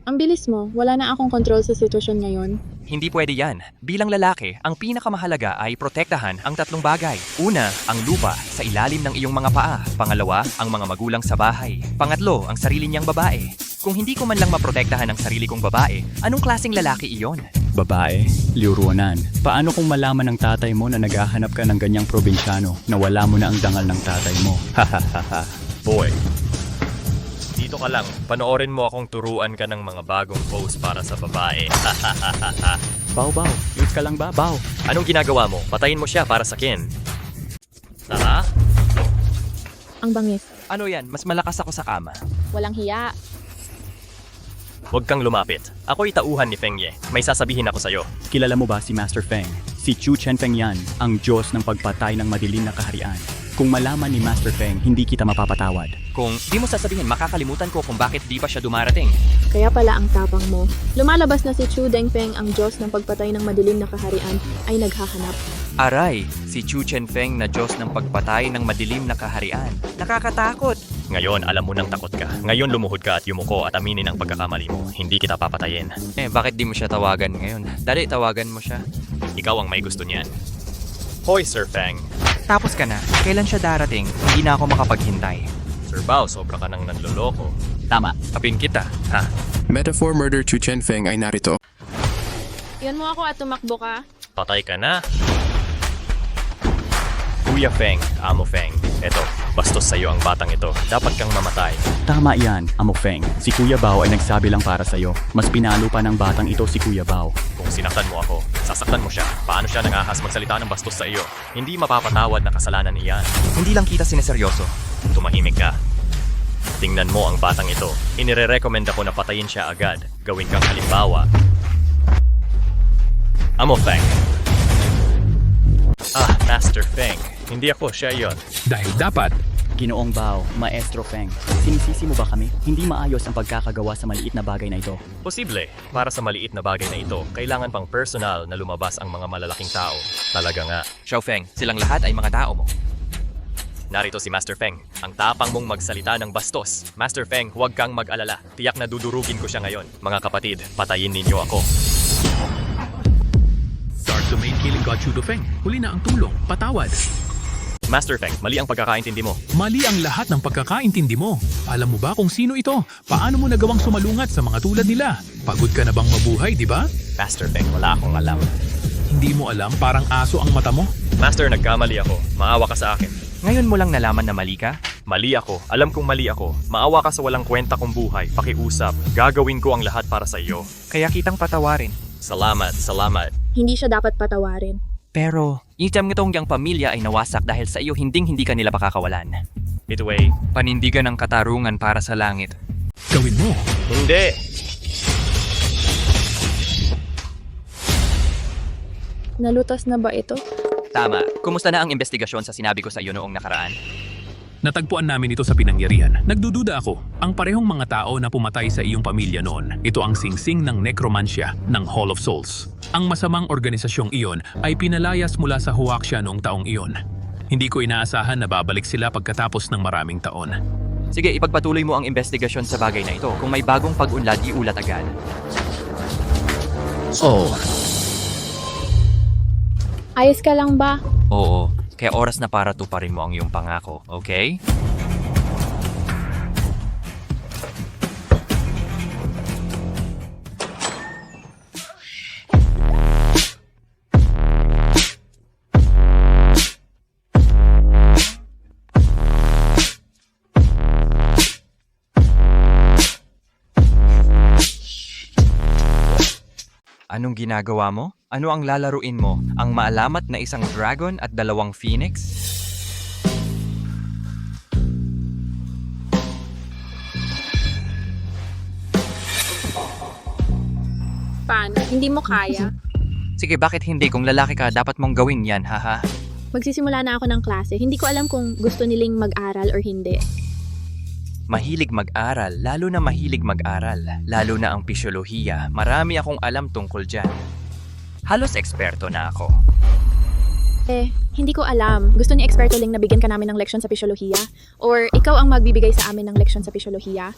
Ang bilis mo, wala na akong control sa sitwasyon ngayon. Hindi pwede yan. Bilang lalaki, ang pinakamahalaga ay protektahan ang tatlong bagay. Una, ang lupa sa ilalim ng iyong mga paa. Pangalawa, ang mga magulang sa bahay. Pangatlo, ang sarili niyang babae. Kung hindi ko man lang maprotektahan ang sarili kong babae, anong klaseng lalaki iyon? Babae, Liu Ruanan. Paano kung malaman ng tatay mo na naghahanap ka ng ganyang probinsyano na wala mo na ang dangal ng tatay mo? Hahaha. Boy, dito ka lang. Panoorin mo akong turuan ka ng mga bagong pose para sa babae. Bao, cute ka lang ba, Bao? Anong ginagawa mo? Patayin mo siya para sa akin. Tara? Ang bangis. Ano yan? Mas malakas ako sa kama. Walang hiya. Huwag kang lumapit. Ako'y tauhan ni Feng Ye. May sasabihin ako sa'yo. Kilala mo ba si Master Feng? Si Chu Chenfeng yan, ang Diyos ng pagpatay ng madilim na kaharian. Kung malaman ni Master Feng, hindi kita mapapatawad. Kung di mo sasabihin, makakalimutan ko kung bakit di pa siya dumarating. Kaya pala ang tapang mo. Lumalabas na si Chu Dengfeng, ang Diyos ng pagpatay ng madilim na kaharian, ay naghahanap. Aray, si Chu Chenfeng na Diyos ng pagpatay ng madilim na kaharian. Nakakatakot! Ngayon, alam mo nang takot ka. Ngayon, lumuhod ka at yumuko at aminin ang pagkakamali mo. Hindi kita papatayin. Bakit di mo siya tawagan ngayon? Dali, tawagan mo siya. Ikaw ang may gusto niyan. Hoy, Sir Feng. Tapos ka na. Kailan siya darating? Hindi na ako makapaghintay. Sir Bao, sobra ka nang nanloloko. Tama. Kapin kita, ha? Metaphor Murder Chu Chenfeng ay narito. Iyan mo ako at tumakbo ka. Patay ka na. Kuya Feng, Amo Feng. Eto, bastos sa'yo ang batang ito. Dapat kang mamatay. Tama yan, Amo Feng. Si Kuya Bao ay nagsabi lang para sa'yo. Mas pinalo pa ng batang ito si Kuya Bao. Kung sinaktan mo ako, sasaktan mo siya. Paano siya nangahas magsalita ng bastos sa iyo? Hindi mapapatawad na kasalanan iyan. Hindi lang kita sineseryoso. Tumahimik ka. Tingnan mo ang batang ito. Inire-recommend ako na patayin siya agad. Gawin kang halimbawa. Amo Feng. Master Feng. Hindi ako, siya yon. Dahil dapat, Ginoong Bao, Maestro Feng, sinisisi mo ba kami? Hindi maayos ang pagkakagawa sa maliit na bagay na ito. Posible, para sa maliit na bagay na ito, kailangan pang personal na lumabas ang mga malalaking tao. Talaga nga. Xiao Feng, silang lahat ay mga tao mo. Narito si Master Feng, ang tapang mong magsalita ng bastos. Master Feng, huwag kang mag-alala. Tiyak na dudurugin ko siya ngayon. Mga kapatid, patayin ninyo ako. Dark Domain killing God Chu Feng. Huli na ang tulong. Patawad. Master Feng, mali ang pagkakaintindi mo. Mali ang lahat ng pagkakaintindi mo. Alam mo ba kung sino ito? Paano mo nagawang sumalungat sa mga tulad nila? Pagod ka na bang mabuhay, di ba? Master Feng, wala akong alam. Hindi mo alam, parang aso ang mata mo? Master, nagkamali ako. Maawa ka sa akin. Ngayon mo lang nalaman na mali ka? Mali ako. Alam kong mali ako. Maawa ka sa walang kwenta kong buhay. Pakiusap. Gagawin ko ang lahat para sa iyo. Kaya kitang patawarin. Salamat, salamat. Hindi siya dapat patawarin. Pero, itam nitong yang pamilya ay nawasak dahil sa iyo hindi ka nila pakakawalan. Midway, panindigan ng katarungan para sa langit. Gawin mo. Hindi! Nalutas na ba ito? Tama. Kumusta na ang investigasyon sa sinabi ko sa iyo noong nakaraan? Natagpuan namin ito sa pinangyarihan. Nagdududa ako. Ang parehong mga tao na pumatay sa iyong pamilya noon. Ito ang singsing ng necromancia ng Hall of Souls. Ang masamang organisasyong iyon ay pinalayas mula sa Huaxia noong taong iyon. Hindi ko inaasahan na babalik sila pagkatapos ng maraming taon. Sige, ipagpatuloy mo ang investigasyon sa bagay na ito. Kung may bagong pag-unlad, iulat agad. Oh. Ayos ka lang ba? Oo. Kaya oras na para tuparin mo ang iyong pangako, okay? Anong ginagawa mo? Ano ang lalaruin mo? Ang maalamat na isang dragon at 2 phoenix? Paano? Hindi mo kaya? Sige, bakit hindi? Kung lalaki ka, dapat mong gawin yan, haha. Magsisimula na ako ng klase. Hindi ko alam kung gusto niling mag-aral or hindi. Mahilig mag-aral, lalo na mahilig mag-aral. Lalo na ang pisyolohiya. Marami akong alam tungkol dyan. Halos eksperto na ako. Hindi ko alam. Gusto ni eksperto Ling na bigyan ka namin ng leksyon sa pisyolohiya? Or ikaw ang magbibigay sa amin ng leksyon sa pisyolohiya?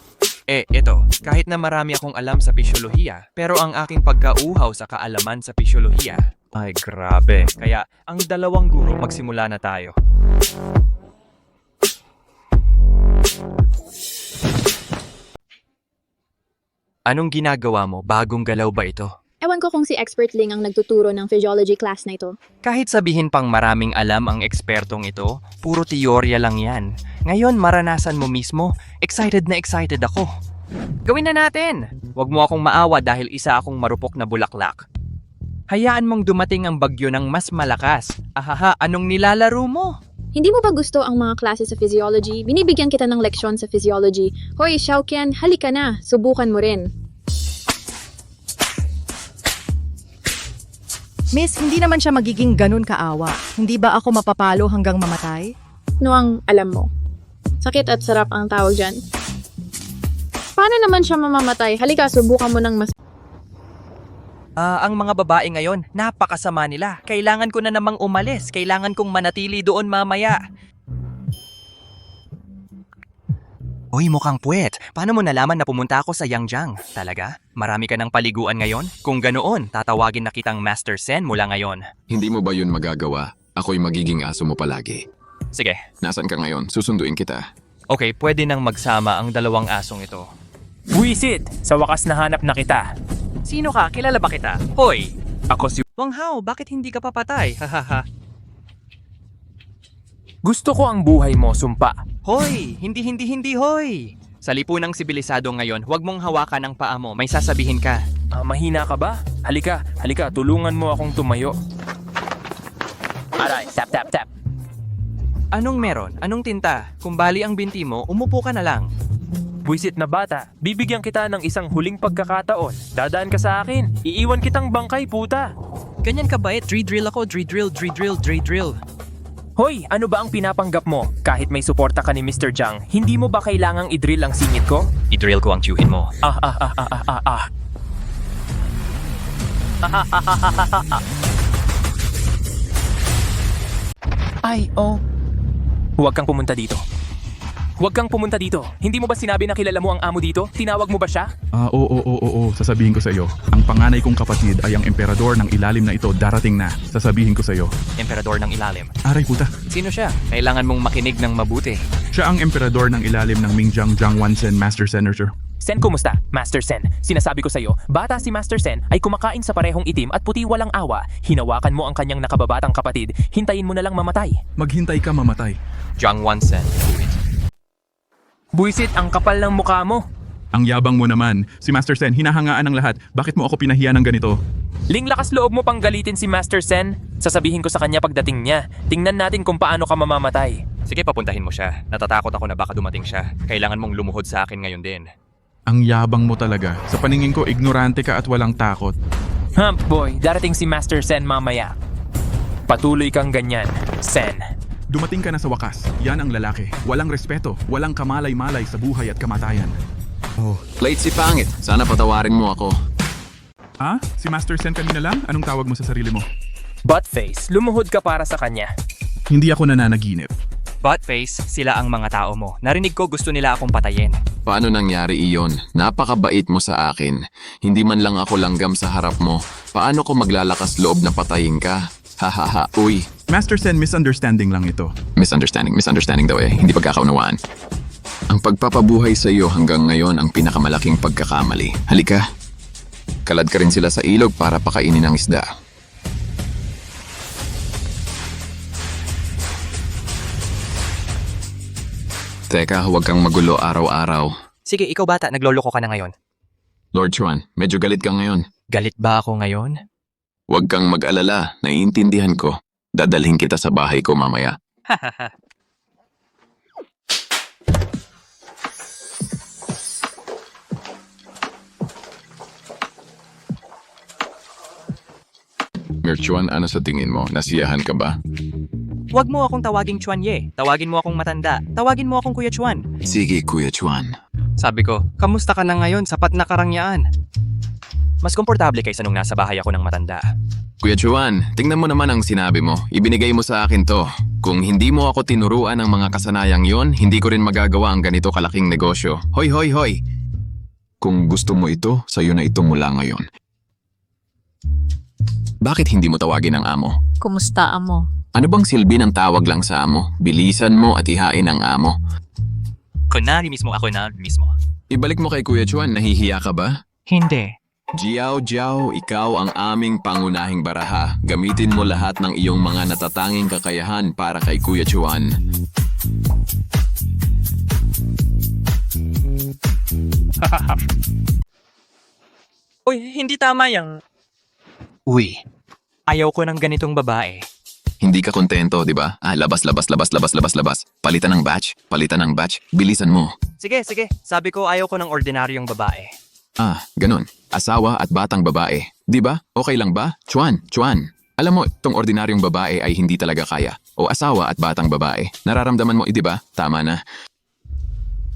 Ito, kahit na marami akong alam sa pisyolohiya, pero ang aking pagkauhaw sa kaalaman sa pisyolohiya, ay grabe. Kaya, ang 2 guro, magsimula na tayo. Anong ginagawa mo? Bagong galaw ba ito? Ewan ko kung si Expert Ling ang nagtuturo ng physiology class na ito. Kahit sabihin pang maraming alam ang ekspertong ito, puro teorya lang yan. Ngayon, maranasan mo mismo. Excited na excited ako. Gawin na natin! Huwag mo akong maawa dahil isa akong marupok na bulaklak. Hayaan mong dumating ang bagyo ng mas malakas. Ahaha, anong nilalaro mo? Hindi mo ba gusto ang mga klase sa physiology? Binibigyan kita ng leksyon sa physiology. Hoy, Xiaoqian, halika na. Subukan mo rin. Miss, hindi naman siya magiging ganun kaawa. Hindi ba ako mapapalo hanggang mamatay? Ano ang alam mo? Sakit at sarap ang tawag dyan. Paano naman siya mamamatay? Halika, subukan mo ng mas... Ang mga babae ngayon, napakasama nila. Kailangan ko na namang umalis. Kailangan kong manatili doon mamaya. Uy, mukhang puwet. Paano mo nalaman na pumunta ako sa Yangjang? Talaga? Marami ka ng paliguan ngayon? Kung ganoon, tatawagin na kitang Master Sen mula ngayon. Hindi mo ba yun magagawa? Ako'y magiging aso mo palagi. Sige. Nasaan ka ngayon? Susunduin kita. Okay, pwede nang magsama ang dalawang asong ito. Buisit! Sa wakas nahanap na kita. Sino ka? Kilala ba kita? Hoy! Ako si... Wang Hao, bakit hindi ka papatay? Hahaha. Gusto ko ang buhay mo, sumpa. Hoy! Hindi, hoy! Sa lipunang sibilisado ngayon, huwag mong hawakan ang paa mo. May sasabihin ka. Mahina ka ba? Halika, tulungan mo akong tumayo. Aray, tap, tap, tap. Anong meron? Anong tinta? Kung bali ang binti mo, umupo ka na lang. Buisit na bata, bibigyan kita ng isang huling pagkakataon. Dadaan ka sa akin, iiwan kitang bangkay, puta. Ganyan ka ba? Drill ako, drill. Hoy, ano ba ang pinapanggap mo? Kahit may suporta ka ni Mr. Jiang, hindi mo ba kailangang i-drill ang singit ko? I-drill ko ang tiyuhin mo. Ay, oh. Huwag kang pumunta dito. Hindi mo ba sinabi na kilala mo ang amo dito? Tinawag mo ba siya? Oo. Sasabihin ko sa iyo. Ang panganay kong kapatid ay ang emperador ng ilalim na ito. Darating na. Sasabihin ko sa iyo. Emperador ng ilalim. Aray puta. Sino siya? Kailangan mong makinig ng mabuti. Siya ang emperador ng ilalim ng Mingjiang Jiangwansen Master Senator. Sen, kumusta? Master Sen, sinasabi ko sa iyo, bata si Master Sen ay kumakain sa parehong itim at puti walang awa. Hinawakan mo ang kanyang nakababatang kapatid, hintayin mo na lang mamatay. Maghintay ka mamatay. Jiangwansen. Buisit, ang kapal ng mukha mo. Ang yabang mo naman. Si Master Sen, hinahangaan ng lahat. Bakit mo ako pinahiya ng ganito? Lakas loob mo pang galitin si Master Sen. Sasabihin ko sa kanya pagdating niya. Tingnan natin kung paano ka mamamatay. Sige, papuntahin mo siya. Natatakot ako na baka dumating siya. Kailangan mong lumuhod sa akin ngayon din. Ang yabang mo talaga. Sa paningin ko, ignorante ka at walang takot. Boy, darating si Master Sen mamaya. Patuloy kang ganyan, Sen. Dumating ka na sa wakas. Yan ang lalaki. Walang respeto. Walang kamalay-malay sa buhay at kamatayan. Late si Pangit. Sana patawarin mo ako. Si Master Sen kanina lang? Anong tawag mo sa sarili mo? Buttface, lumuhod ka para sa kanya. Hindi ako nananaginip. Buttface, sila ang mga tao mo. Narinig ko gusto nila akong patayin. Paano nangyari iyon? Napakabait mo sa akin. Hindi man lang ako langgam sa harap mo. Paano ko maglalakas loob na patayin ka? Hahaha, uy. Master Sen, misunderstanding lang ito. Misunderstanding daw eh. Hindi pagkakaunawaan. Ang pagpapabuhay sa iyo hanggang ngayon ang pinakamalaking pagkakamali. Halika. Kalad ka rin sila sa ilog para pakainin ng isda. Teka, huwag kang magulo araw-araw. Sige, ikaw bata, nagloloko ka na ngayon. Lord Chuan, medyo galit ka ngayon. Galit ba ako ngayon? Huwag kang mag-alala, naiintindihan ko. Dadalhin kita sa bahay ko mamaya. Hahaha. Merchuan, ano sa tingin mo? Nasiyahan ka ba? Huwag mo akong tawaging Chuan Ye. Tawagin mo akong matanda. Tawagin mo akong Kuya Chuan. Sige, Kuya Chuan. Sabi ko, kamusta ka na ngayon? Sapat na karangyaan. Mas komportable kaysa nung nasa bahay ako ng matanda. Kuya Chuan, tingnan mo naman ang sinabi mo. Ibinigay mo sa akin to. Kung hindi mo ako tinuruan ng mga kasanayang yon, hindi ko rin magagawa ang ganito kalaking negosyo. Hoy! Kung gusto mo ito, sa'yo na ito mula ngayon. Bakit hindi mo tawagin ang amo? Kumusta, amo? Ano bang silbi ng tawag lang sa amo? Bilisan mo at ihain ang amo. Kunwari mismo ako na mismo. Ibalik mo kay Kuya Chuan, nahihiya ka ba? Hindi. Jiao, ikaw ang aming pangunahing baraha. Gamitin mo lahat ng iyong mga natatanging kakayahan para kay Kuya Chuan. Uy, hindi tama yang... Uy, ayaw ko ng ganitong babae. Hindi ka kontento, di ba? Labas. Palitan ng batch. Bilisan mo. Sige. Sabi ko ayaw ko ng ordinaryong babae. Ganun. Asawa at batang babae. Di ba? Okay lang ba? Chuan. Alam mo, itong ordinaryong babae ay hindi talaga kaya. O asawa at batang babae. Nararamdaman mo, di ba? Tama na.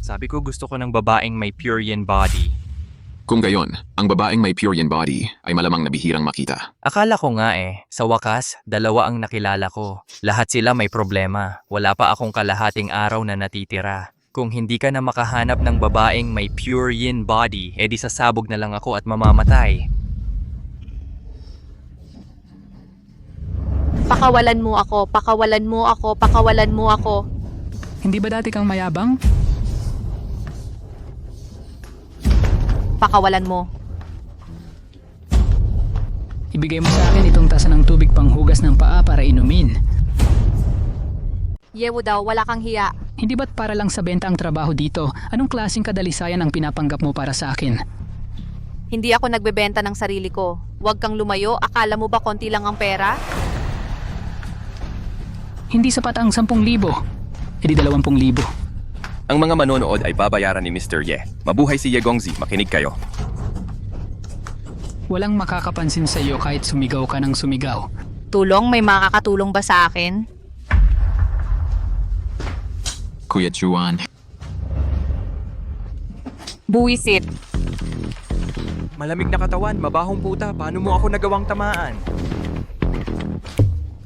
Sabi ko gusto ko ng babaeng may Purian body. Kung gayon, ang babaeng may Purian body ay malamang nabihirang makita. Akala ko nga sa wakas, dalawa ang nakilala ko. Lahat sila may problema. Wala pa akong kalahating araw na natitira. Kung hindi ka na makahanap ng babaeng may Purian body, edi sasabog na lang ako at mamamatay. Pakawalan mo ako, pakawalan mo ako, pakawalan mo ako. Hindi ba dati kang mayabang? Pakawalan mo. Ibigay mo sa akin itong tasa ng tubig panghugas ng paa para inumin. Yewo daw, wala kang hiya. Hindi ba't para lang sa benta ang trabaho dito? Anong klaseng kadalisayan ang pinapanggap mo para sa akin? Hindi ako nagbebenta ng sarili ko. Huwag kang lumayo, akala mo ba konti lang ang pera? Hindi sapat ang 10,000. Edi 20,000. Ang mga manonood ay babayaran ni Mr. Ye. Mabuhay si Ye Gongzi, makinig kayo. Walang makakapansin sa iyo kahit sumigaw ka ng sumigaw. Tulong, may makakatulong ba sa akin? Kuya Chuan. Buwisit. Malamig na katawan, mabahong puta, paano mo ako nagawang tamaan?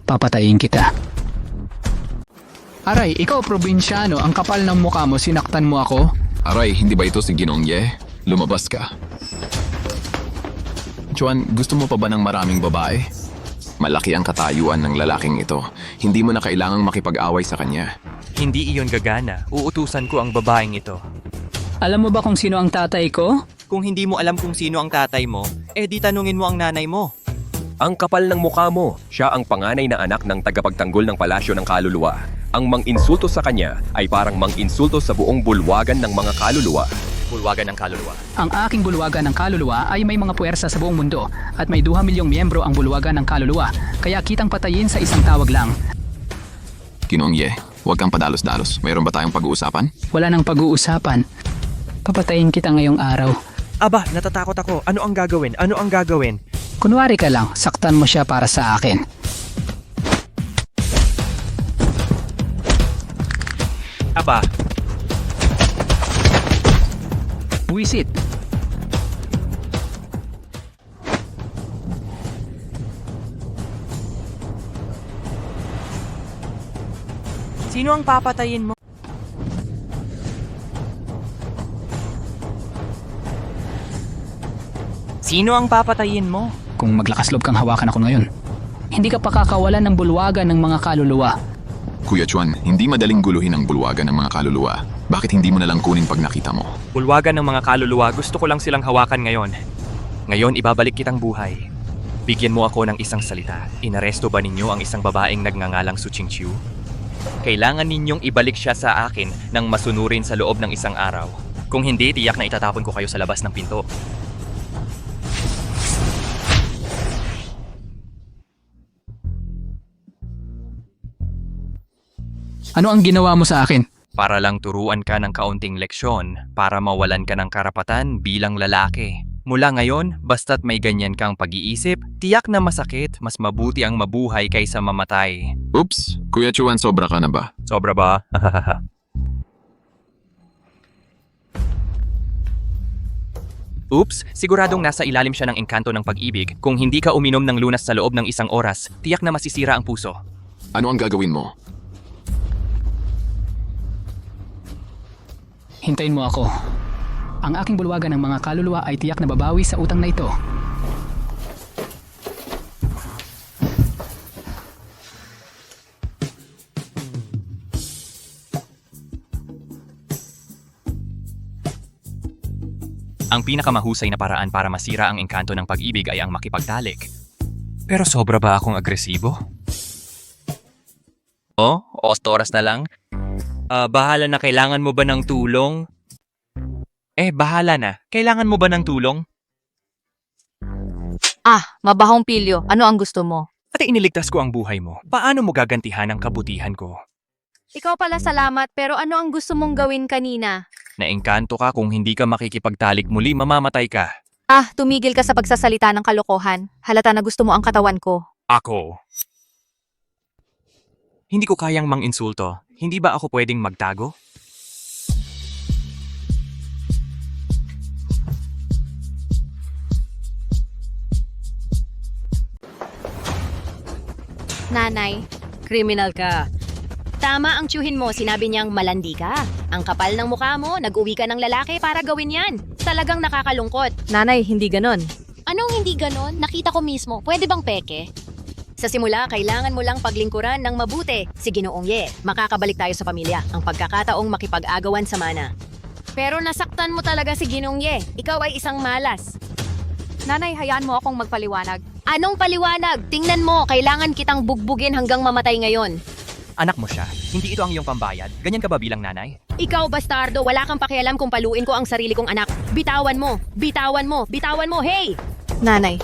Papatayin kita. Aray, ikaw probinsyano, ang kapal ng mukha mo, sinaktan mo ako? Aray, hindi ba ito si Ginong Ye? Lumabas ka. Chuan, gusto mo pa ba ng maraming babae? Malaki ang katayuan ng lalaking ito. Hindi mo na kailangang makipag-away sa kanya. Hindi iyon gagana. Uutusan ko ang babaeng ito. Alam mo ba kung sino ang tatay ko? Kung hindi mo alam kung sino ang tatay mo, di tanungin mo ang nanay mo. Ang kapal ng mukha mo. Siya ang panganay na anak ng tagapagtanggol ng palasyo ng kaluluwa. Ang mang-insulto sa kanya ay parang mang-insulto sa buong bulwagan ng mga kaluluwa. Bulwagan ng kaluluwa. Ang aking bulwagan ng kaluluwa ay may mga puwersa sa buong mundo at may 2 milyong miyembro ang bulwagan ng kaluluwa. Kaya kitang patayin sa isang tawag lang. Ginong Ye, huwag kang padalos-dalos. Mayroon ba tayong pag-uusapan? Wala nang pag-uusapan. Papatayin kita ngayong araw. Aba, natatakot ako. Ano ang gagawin? Ano ang gagawin? Kunwari ka lang, saktan mo siya para sa akin. Aba, Buwisit. sino ang papatayin mo? Sino ang papatayin mo? Kung maglakas loob kang hawakan ako ngayon, hindi ka pakakawalan ng bulwagan ng mga kaluluwa. Kuya Chuan, hindi madaling guluhin ang bulwagan ng mga kaluluwa. Bakit hindi mo nalang kunin pag nakita mo? Bulwagan ng mga kaluluwa, gusto ko lang silang hawakan ngayon. Ngayon, ibabalik kitang buhay. Bigyan mo ako ng isang salita. Inaresto ba ninyo ang isang babaeng nagngangalang Su Qingqiu? Kailangan ninyong ibalik siya sa akin nang masunurin sa loob ng isang araw. Kung hindi, tiyak na itatapon ko kayo sa labas ng pinto. Ano ang ginawa mo sa akin? Para lang turuan ka ng kaunting leksyon, para mawalan ka ng karapatan bilang lalaki. Mula ngayon, basta't may ganyan kang pag-iisip, tiyak na masakit, mas mabuti ang mabuhay kaysa mamatay. Oops, Kuya Chuan, sobra ka na ba? Sobra ba? Oops, siguradong nasa ilalim siya ng engkanto ng pag-ibig. Kung hindi ka uminom ng lunas sa loob ng isang oras, tiyak na masisira ang puso. Ano ang gagawin mo? Hintayin mo ako. Ang aking bulwagan ng mga kaluluwa ay tiyak na babawi sa utang na ito. Ang pinakamahusay na paraan para masira ang engkanto ng pag-ibig ay ang makipagtalik. Pero sobra ba akong agresibo? Oh, oras na lang? Bahala na, kailangan mo ba ng tulong? Bahala na. Kailangan mo ba ng tulong? Mabahong pilyo. Ano ang gusto mo? At iniligtas ko ang buhay mo. Paano mo gagantihan ang kabutihan ko? Ikaw pala salamat, pero ano ang gusto mong gawin kanina? Naengkanto ka, kung hindi ka makikipagtalik muli, mamamatay ka. Tumigil ka sa pagsasalita ng kalokohan. Halata na gusto mo ang katawan ko. Ako. Hindi ko kayang mang-insulto. Hindi ba ako pwedeng magtago? Nanay, criminal ka. Tama ang tiyuhin mo, sinabi niyang malandi ka. Ang kapal ng mukha mo, nag-uwi ka ng lalaki para gawin yan. Talagang nakakalungkot. Nanay, hindi ganon. Anong hindi ganon? Nakita ko mismo. Pwede bang peke? Sa simula, kailangan mo lang paglingkuran ng mabuti. Si Ginoong Ye, makakabalik tayo sa pamilya. Ang pagkakataong makipag-agawan sa mana. Pero nasaktan mo talaga si Ginoong Ye. Ikaw ay isang malas. Nanay, hayaan mo akong magpaliwanag. Anong paliwanag? Tingnan mo, kailangan kitang bugbugin hanggang mamatay ngayon. Anak mo siya. Hindi ito ang iyong pambayad. Ganyan ka ba bilang nanay? Ikaw, bastardo, wala kang pakialam kung paluin ko ang sarili kong anak. Bitawan mo! Bitawan mo! Bitawan mo! Hey! Nanay.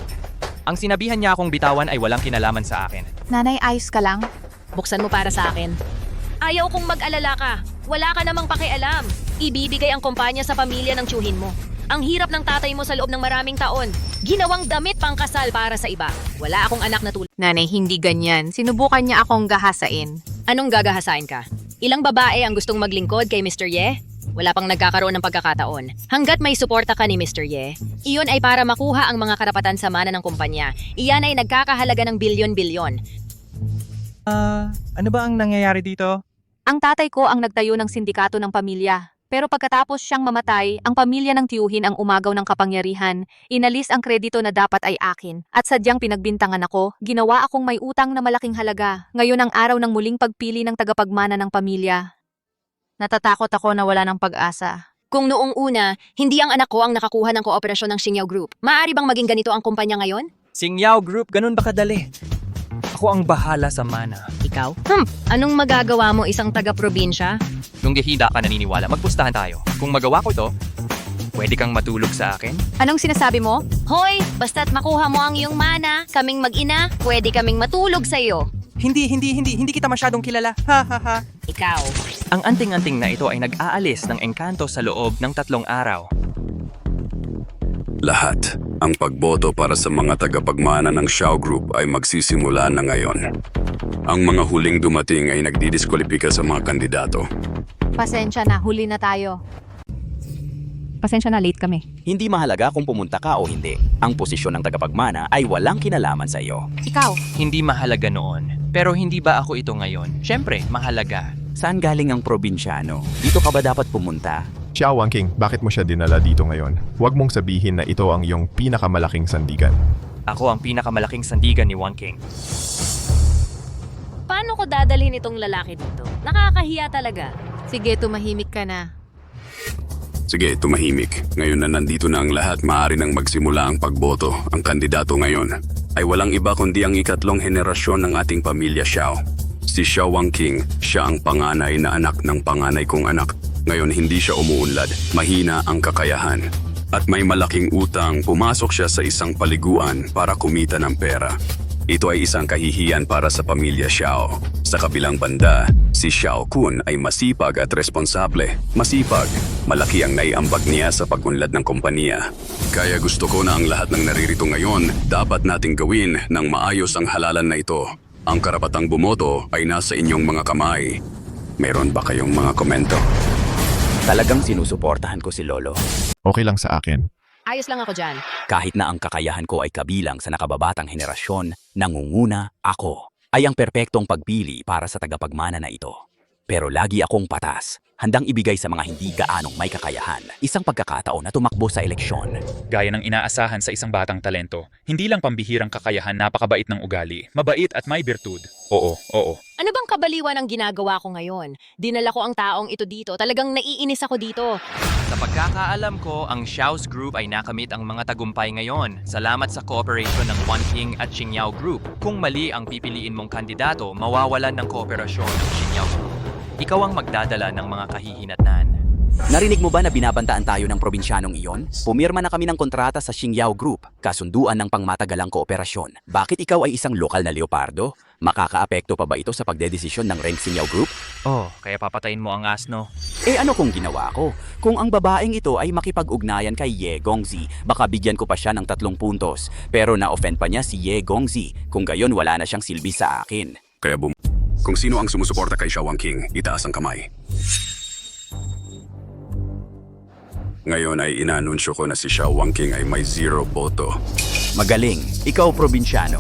Ang sinabihan niya akong bitawan ay walang kinalaman sa akin. Nanay, ayos ka lang? Buksan mo para sa akin. Ayaw kong mag-alala ka. Wala ka namang pakialam. Ibibigay ang kumpanya sa pamilya ng tiyuhin mo. Ang hirap ng tatay mo sa loob ng maraming taon. Ginawang damit pang kasal para sa iba. Wala akong anak na tulad. Nanay, hindi ganyan. Sinubukan niya akong gahasain. Anong gagahasain ka? Ilang babae ang gustong maglingkod kay Mr. Ye? Wala pang nagkakaroon ng pagkakataon. Hanggat may suporta ka ni Mr. Ye, iyon ay para makuha ang mga karapatan sa mana ng kumpanya. Iyan ay nagkakahalaga ng bilyon-bilyon. Ano ba ang nangyayari dito? Ang tatay ko ang nagtayo ng sindikato ng pamilya. Pero pagkatapos siyang mamatay, ang pamilya ng tiyuhin ang umagaw ng kapangyarihan, inalis ang kredito na dapat ay akin, at sadyang pinagbintangan ako, ginawa akong may utang na malaking halaga. Ngayon ang araw ng muling pagpili ng tagapagmana ng pamilya. Natatakot ako na wala ng pag-asa. Kung noong una, hindi ang anak ko ang nakakuha ng kooperasyon ng Xingyao Group, maaari bang maging ganito ang kumpanya ngayon? Xingyao Group, ganun ba kadali? Ako ang bahala sa mana. Ikaw? Anong magagawa mo isang taga-probinsya? Nung hindi ka naniniwala, magpustahan tayo. Kung magawa ko ito, pwede kang matulog sa akin? Anong sinasabi mo? Hoy, basta't makuha mo ang iyong mana, kaming mag-ina, pwede kaming matulog sa iyo. Hindi kita masyadong kilala. Ha ha ha. Ikaw. Ang anting-anting na ito ay nag-aalis ng engkanto sa loob ng 3 araw. Lahat, ang pagboto para sa mga tagapagmana ng Xiao Group ay magsisimula na ngayon. Ang mga huling dumating ay nagdidiskwalipika sa mga kandidato. Pasensya na, huli na tayo. Pasensya na, late kami. Hindi mahalaga kung pumunta ka o hindi. Ang posisyon ng tagapagmana ay walang kinalaman sa iyo. Ikaw. Hindi mahalaga noon. Pero hindi ba ako ito ngayon? Siyempre, mahalaga. Saan galing ang probinsyano? Dito ka ba dapat pumunta? Xiao Wangking, bakit mo siya dinala dito ngayon? Huwag mong sabihin na ito ang iyong pinakamalaking sandigan. Ako ang pinakamalaking sandigan ni Wangking. Paano ko dadalhin itong lalaki dito? Nakakahiya talaga. Sige, tumahimik ka na. Sige, tumahimik. Ngayon na nandito na ang lahat, maaari nang magsimula ang pagboto. Ang kandidato ngayon ay walang iba kundi ang 3 henerasyon ng ating pamilya Xiao. Si Xiao Wangking, siya ang panganay na anak ng panganay kong anak. Ngayon hindi siya umuunlad, mahina ang kakayahan. At may malaking utang, pumasok siya sa isang paliguan para kumita ng pera. Ito ay isang kahihiyan para sa pamilya Xiao. Sa kabilang banda, si Xiao Kun ay masipag at responsable. Masipag, malaki ang naiambag niya sa pagunlad ng kompanya. Kaya gusto ko na ang lahat ng naririto ngayon, dapat nating gawin ng maayos ang halalan na ito. Ang karapatang bumoto ay nasa inyong mga kamay. Meron ba kayong mga komento? Talagang sinusuportahan ko si Lolo. Okay lang sa akin. Ayos lang ako dyan. Kahit na ang kakayahan ko ay kabilang sa nakababatang henerasyon, nangunguna ako ay ang perpektong pagpili para sa tagapagmana na ito. Pero lagi akong patas, handang ibigay sa mga hindi gaanong may kakayahan isang pagkakataon na tumakbo sa eleksyon. Gaya ng inaasahan sa isang batang talento, hindi lang pambihirang kakayahan, napakabait ng ugali, mabait at may birtud. Oo. Ano bang kabaliwan ang ginagawa ko ngayon? Dinala ko ang taong ito dito. Talagang naiinis ako dito. Sa pagkakaalam ko, ang Xiao's Group ay nakamit ang mga tagumpay ngayon. Salamat sa cooperation ng Wangking at Xingyao Group. Kung mali ang pipiliin mong kandidato, mawawalan ng kooperasyon ng Xingyao Group. Ikaw ang magdadala ng mga kahihinatnan. Narinig mo ba na binabantaan tayo ng probinsyanong iyon? Pumirma na kami ng kontrata sa Xingyao Group, kasunduan ng pangmatagalang kooperasyon. Bakit ikaw ay isang lokal na leopardo? Makakaapekto pa ba ito sa pagdedesisyon ng Reng Xingyao Group? Oh, kaya papatayin mo ang asno. Eh ano kung ginawa ko? Kung ang babaeng ito ay makipag-ugnayan kay Ye Gongzi, baka bigyan ko pa siya ng 3 puntos. Pero na-offend pa niya si Ye Gongzi. Kung gayon, wala na siyang silbi sa akin. Kaya Kung sino ang sumusuporta kay Xiao Wangking, itaas ang kamay. Ngayon ay inaanunsyo ko na si Xiao Wangking ay may 0 boto. Magaling, ikaw probinsyano.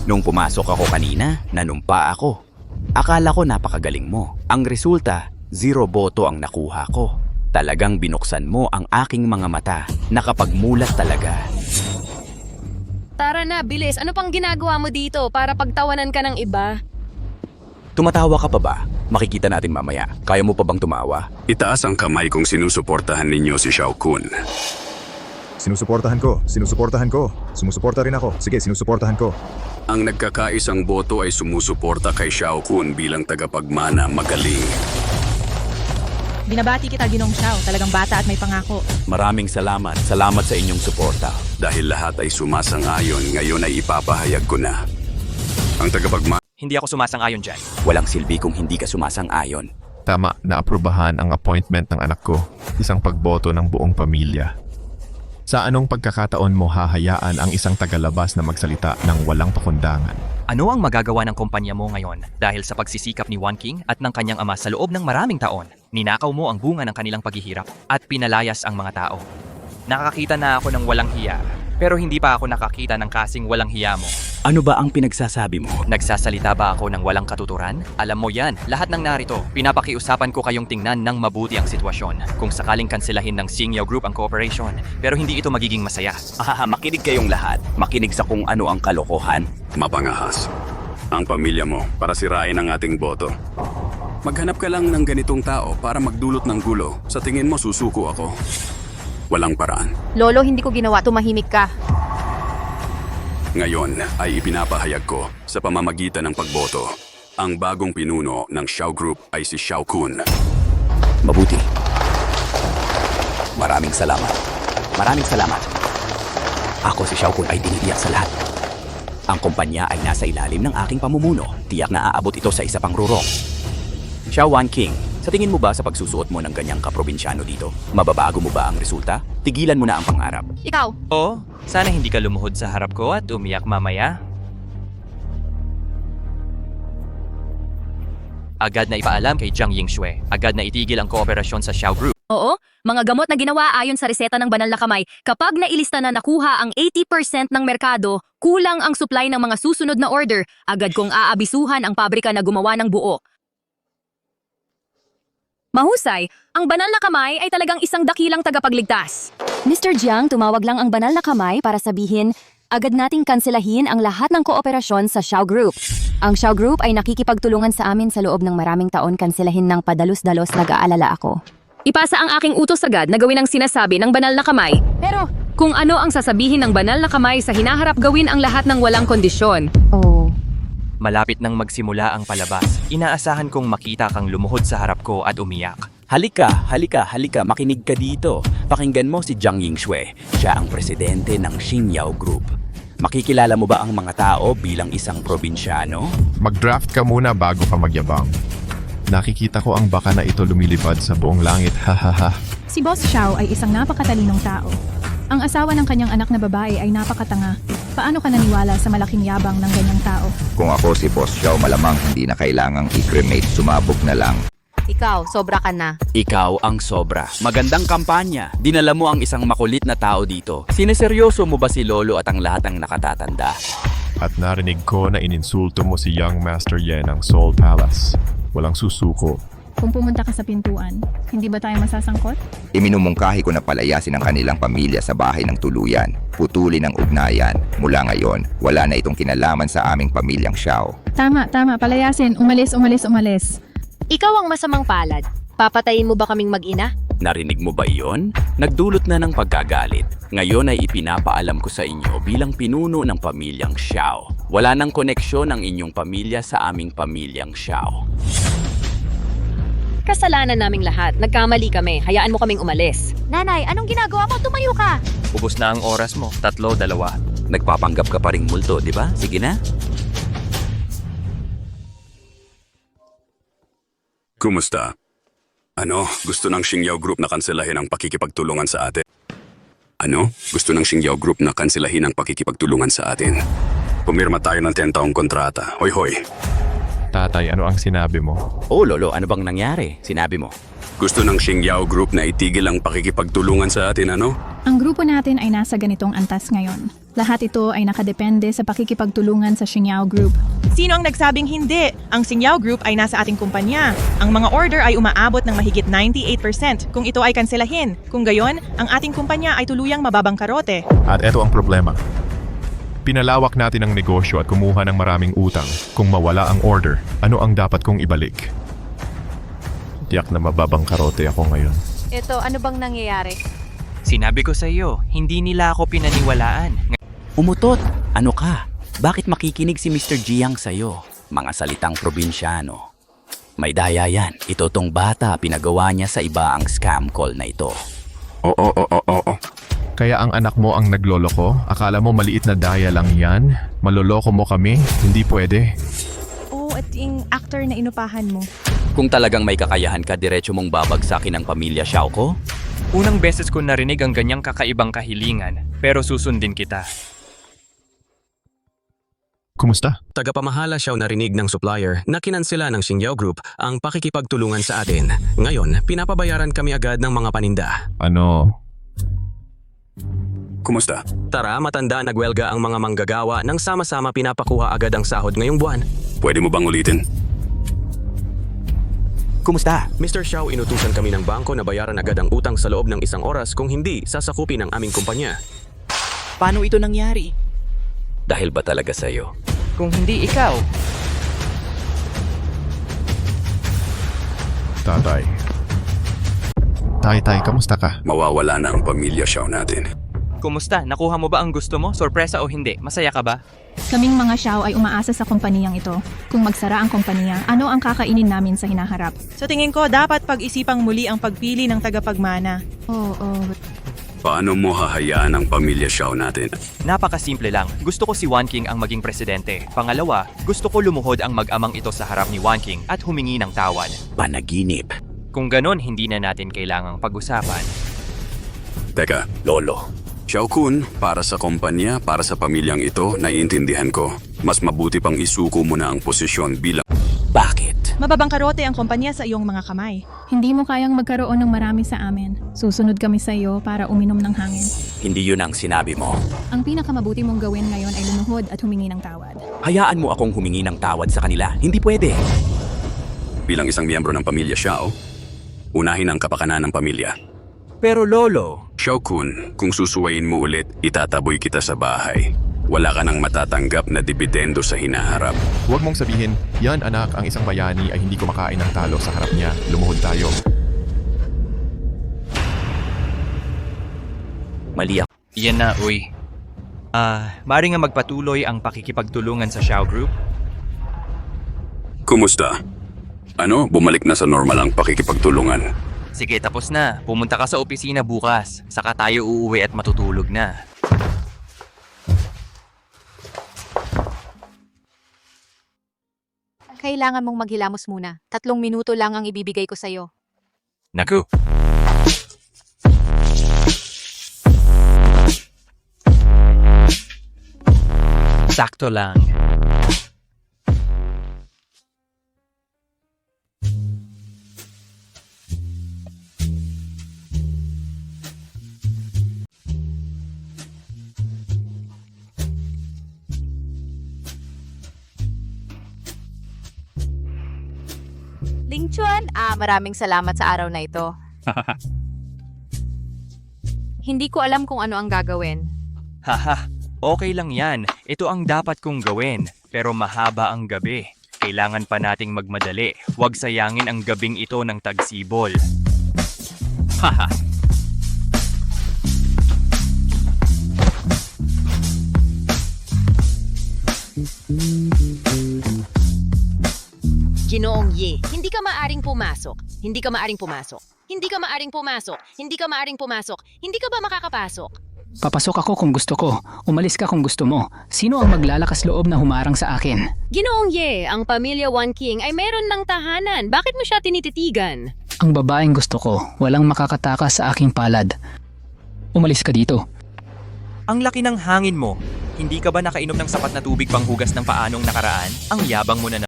Nung pumasok ako kanina, nanumpa ako. Akala ko napakagaling mo. Ang resulta, 0 boto ang nakuha ko. Talagang binuksan mo ang aking mga mata. Nakapagmulat talaga. Tara na, bilis. Ano pang ginagawa mo dito para pagtawanan ka ng iba? Tumatawa ka pa ba? Makikita natin mamaya. Kaya mo pa bang tumawa? Itaas ang kamay kung sinusuportahan ninyo si Xiao Kun. Sinusuportahan ko, sinusuportahan ko. Sumusuporta rin ako. Sige, sinusuportahan ko. Ang nagkakaisang boto ay sumusuporta kay Xiao Kun bilang tagapagmana magaling. Binabati kita, Ginong Xiao. Talagang bata at may pangako. Maraming salamat. Salamat sa inyong suporta. Dahil lahat ay sumasang-ayon, ngayon ay ipapahayag ko na. Ang tagapagmana... Hindi ako sumasang-ayon dyan. Walang silbi kung hindi ka sumasang-ayon. Tama, naaprubahan ang appointment ng anak ko. Isang pagboto ng buong pamilya. Sa anong pagkakataon mo hahayaan ang isang tagalabas na magsalita ng walang pakundangan? Ano ang magagawa ng kumpanya mo ngayon dahil sa pagsisikap ni Wangking at ng kanyang ama sa loob ng maraming taon? Ninakaw mo ang bunga ng kanilang paghihirap at pinalayas ang mga tao. Nakakita na ako ng walang hiya, pero hindi pa ako nakakita ng kasing walang hiya mo. Ano ba ang pinagsasabi mo? Nagsasalita ba ako ng walang katuturan? Alam mo yan, lahat ng narito, pinapakiusapan ko kayong tingnan ng mabuti ang sitwasyon. Kung sakaling kanselahin ng Xingyao Group ang cooperation, pero hindi ito magiging masaya. Makinig kayong lahat. Makinig sa kung ano ang kalokohan. Mapangahas. Ang pamilya mo para sirain ang ating boto. Maghanap ka lang ng ganitong tao para magdulot ng gulo. Sa tingin mo susuko ako. Walang paraan. Lolo, hindi ko ginawa. Tumahimik ka. Ngayon ay ipinapahayag ko sa pamamagitan ng pagboto. Ang bagong pinuno ng Xiao Group ay si Xiao Kun. Mabuti. Maraming salamat. Maraming salamat. Ako si Xiao Kun ay tinitiyak sa lahat. Ang kumpanya ay nasa ilalim ng aking pamumuno. Tiyak na aabot ito sa isa pang rurong. Xiao Wangking, sa tingin mo ba sa pagsusuot mo ng ganyang kaprobinsyano dito, mababago mo ba ang resulta? Tigilan mo na ang pangarap. Ikaw. Oo, sana hindi ka lumuhod sa harap ko at umiyak mamaya. Agad na ipaalam kay Jiang Yingxue. Agad na itigil ang kooperasyon sa Xiao Group. Oo, mga gamot na ginawa ayon sa reseta ng banal na kamay. Kapag nailista na nakuha ang 80% ng merkado, kulang ang supply ng mga susunod na order. Agad kong aabisuhan ang pabrika na gumawa ng buo. Mahusay, ang banal na kamay ay talagang isang dakilang tagapagligtas. Mr. Jiang, tumawag lang ang banal na kamay para sabihin, agad nating kanselahin ang lahat ng kooperasyon sa Xiao Group. Ang Xiao Group ay nakikipagtulungan sa amin sa loob ng maraming taon kanselahin ng padalos-dalos nag-aalala ako. Ipasa ang aking utos agad na gawin ang sinasabi ng banal na kamay. Pero, kung ano ang sasabihin ng banal na kamay sa hinaharap gawin ang lahat ng walang kondisyon. Oh. Malapit nang magsimula ang palabas, inaasahan kong makita kang lumuhod sa harap ko at umiyak. Halika, makinig ka dito. Pakinggan mo si Jiang Yingxue. Siya ang presidente ng Xingyao Group. Makikilala mo ba ang mga tao bilang isang probinsyano? Mag-draft ka muna bago ka magyabang. Nakikita ko ang baka na ito lumilipad sa buong langit, hahaha. Si Boss Xiao ay isang napakatalinong tao. Ang asawa ng kanyang anak na babae ay napakatanga. Paano ka naniwala sa malaking yabang ng ganyang tao? Kung ako si Boss Xiao, malamang hindi na kailangang i-cremate, sumabog na lang. Ikaw, sobra ka na. Ikaw ang sobra. Magandang kampanya. Dinala mo ang isang makulit na tao dito. Sineseryoso mo ba si Lolo at ang lahat ng nakatatanda? At narinig ko na ininsulto mo si Young Master Yen ng Seoul Palace. Walang susuko. Kung pumunta ka sa pintuan, hindi ba tayo masasangkot? Iminumungkahi ko na palayasin ang kanilang pamilya sa bahay ng tuluyan. Putulin ang ugnayan. Mula ngayon, wala na itong kinalaman sa aming pamilyang Xiao. Tama, palayasin. Umalis. Ikaw ang masamang palad. Papatayin mo ba kaming mag-ina? Narinig mo ba iyon? Nagdulot na ng pagkagalit. Ngayon ay ipinapaalam ko sa inyo bilang pinuno ng pamilyang Xiao. Wala nang koneksyon ang inyong pamilya sa aming pamilyang Xiao. Kasalanan naming lahat. Nagkamali kami. Hayaan mo kaming umalis. Nanay, anong ginagawa mo? Tumayo ka! Ubus na ang oras mo. 3, 2. Nagpapanggap ka pa ring multo, di ba? Sige na. Kumusta? Ano? Gusto ng Xingyao Group na kanselahin ang pakikipagtulungan sa atin? Ano? Gusto ng Xingyao Group na kanselahin ang pakikipagtulungan sa atin? Pumirma tayo ng 10 taong kontrata. Hoy. Tatay, ano ang sinabi mo? Oh, Lolo, ano bang nangyari? Sinabi mo. Gusto ng Xingyao Group na itigil ang pakikipagtulungan sa atin, ano? Ang grupo natin ay nasa ganitong antas ngayon. Lahat ito ay nakadepende sa pakikipagtulungan sa Xingyao Group. Sino ang nagsabing hindi? Ang Xingyao Group ay nasa ating kumpanya. Ang mga order ay umaabot ng mahigit 98% kung ito ay kanselahin. Kung gayon, ang ating kumpanya ay tuluyang mababangkarote. At eto ang problema. Pinalawak natin ang negosyo at kumuha ng maraming utang. Kung mawala ang order, ano ang dapat kong ibalik? Tiyak na mababangkarote ako ngayon. Ito, ano bang nangyayari? Sinabi ko sa iyo, hindi nila ako pinaniwalaan. Umutot! Ano ka? Bakit makikinig si Mr. Jiang sa'yo? Mga salitang probinsyano. May daya yan. Ito tong bata, pinagawa niya sa iba ang scam call na ito. Oo. Kaya ang anak mo ang nagloloko? Akala mo maliit na daya lang yan? Maloloko mo kami? Hindi pwede. Oo, at yung actor na inupahan mo. Kung talagang may kakayahan ka, diretso mong babagsakin ang pamilya Xiao ko? Unang beses ko narinig ang ganyang kakaibang kahilingan, pero susundin kita. Kumusta? Tagapamahala siya narinig ng supplier na kinansela ng Xingyao Group ang pakikipagtulungan sa atin. Ngayon, pinapabayaran kami agad ng mga paninda. Ano? Kumusta? Tara, matanda nagwelga ang mga manggagawa nang sama-sama pinapakuha agad ang sahod ngayong buwan. Pwede mo bang ulitin? Kumusta? Mr. Xiao, inutusan kami ng bangko na bayaran agad ang utang sa loob ng 1 oras kung hindi, sasakupin ang aming kumpanya. Paano ito nangyari? Dahil ba talaga sa'yo? Kung hindi ikaw. Tatay. Tay, kamusta ka? Mawawala na ang pamilya Xiao natin. Kumusta? Nakuha mo ba ang gusto mo? Sorpresa o hindi? Masaya ka ba? Kaming mga Xiao ay umaasa sa kompaniyang ito. Kung magsara ang kompanya, ano ang kakainin namin sa hinaharap? Sa tingin ko, dapat pag-isipang muli ang pagpili ng tagapagmana. Oo. Paano mo hahayaan ang pamilya Xiao natin? Napakasimple lang. Gusto ko si Wan King ang maging presidente. Pangalawa, gusto ko lumuhod ang mag-amang ito sa harap ni Wan King at humingi ng tawad. Panaginip. Kung ganon, hindi na natin kailangang pag-usapan. Teka, Lolo. Xiao Kun, para sa kumpanya, para sa pamilyang ito, naiintindihan ko. Mas mabuti pang isuko mo na ang posisyon bilang... Bakit? Mababangkarote ang kumpanya sa iyong mga kamay. Hindi mo kayang magkaroon ng marami sa amin. Susunod kami sa iyo para uminom ng hangin. Hindi yun ang sinabi mo. Ang pinakamabuti mong gawin ngayon ay lumuhod at humingi ng tawad. Hayaan mo akong humingi ng tawad sa kanila. Hindi pwede. Bilang isang miyembro ng pamilya Xiao, unahin ang kapakanan ng pamilya. Pero Lolo... Xiao Kun, kung susuwayin mo ulit, itataboy kita sa bahay. Wala ka nang matatanggap na dibidendo sa hinaharap. Huwag mong sabihin, yan anak, ang isang bayani ay hindi kumakain ng talo sa harap niya. Lumuhod tayo. Mali ako. Iyan na, uy. Maaari nga magpatuloy ang pakikipagtulungan sa Xiao Group? Kumusta? Ano, bumalik na sa normal ang pakikipagtulungan? Sige, tapos na. Pumunta ka sa opisina bukas. Saka tayo uuwi at matutulog na. Kailangan mong maghilamos muna. 3 minuto lang ang ibibigay ko sa'yo. Naku! Sakto lang. Ling Chuan, maraming salamat sa araw na ito. Hindi ko alam kung ano ang gagawin. Haha, okay lang yan. Ito ang dapat kong gawin. Pero mahaba ang gabi. Kailangan pa nating magmadali. Huwag sayangin ang gabing ito ng tagsibol. Haha. Ginoong Ye, hindi ka maaring pumasok. Hindi ka maaring pumasok. Hindi ka maaring pumasok. Hindi ka maaring pumasok. Hindi ka ba makakapasok? Papasok ako kung gusto ko. Umalis ka kung gusto mo. Sino ang maglalakas loob na humarang sa akin? Ginoong Ye, ang pamilya Wan King ay meron ng tahanan. Bakit mo siya tinititigan? Ang babaeng gusto ko, walang makakatakas sa aking palad. Umalis ka dito. Ang laki ng hangin mo. Hindi ka ba nakainom ng sapat na tubig panghugas ng paanong nakaraan? Ang yabang mo na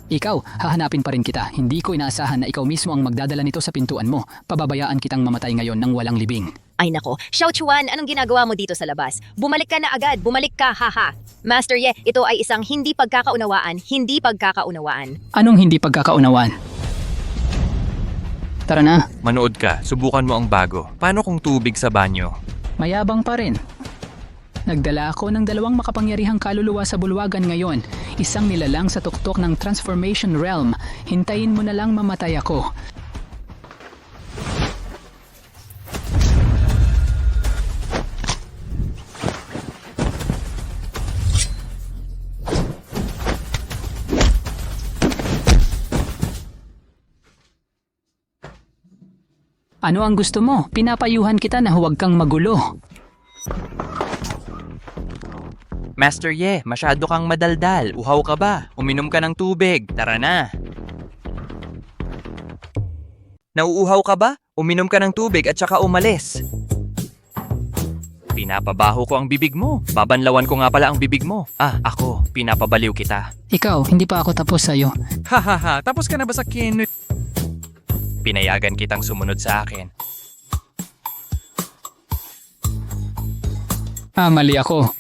Ikaw, hahanapin pa rin kita. Hindi ko inaasahan na ikaw mismo ang magdadala nito sa pintuan mo. Pababayaan kitang mamatay ngayon ng walang libing. Ay nako, Xiao Chuan, anong ginagawa mo dito sa labas? Bumalik ka na agad, bumalik ka, haha. Master Ye, ito ay isang hindi pagkakaunawaan. Anong hindi pagkakaunawaan? Tara na. Manood ka, subukan mo ang bago. Paano kung tubig sa banyo? Mayabang pa rin. Nagdala ako ng 2 makapangyarihang kaluluwa sa bulwagan ngayon. Isang nilalang sa tuktok ng Transformation Realm. Hintayin mo na lang mamatay ako. Ano ang gusto mo? Pinapayuhan kita na huwag kang magulo. Master Ye, masyado kang madaldal. Uhaw ka ba? Uminom ka ng tubig. Tara na. Nauuhaw ka ba? Uminom ka ng tubig at saka umalis. Pinapabaho ko ang bibig mo. Babanlawan ko nga pala ang bibig mo. Ako. Pinapabaliw kita. Ikaw, hindi pa ako tapos sa'yo. Hahaha, tapos ka na ba sa Pinayagan kitang sumunod sa akin. Mali ako.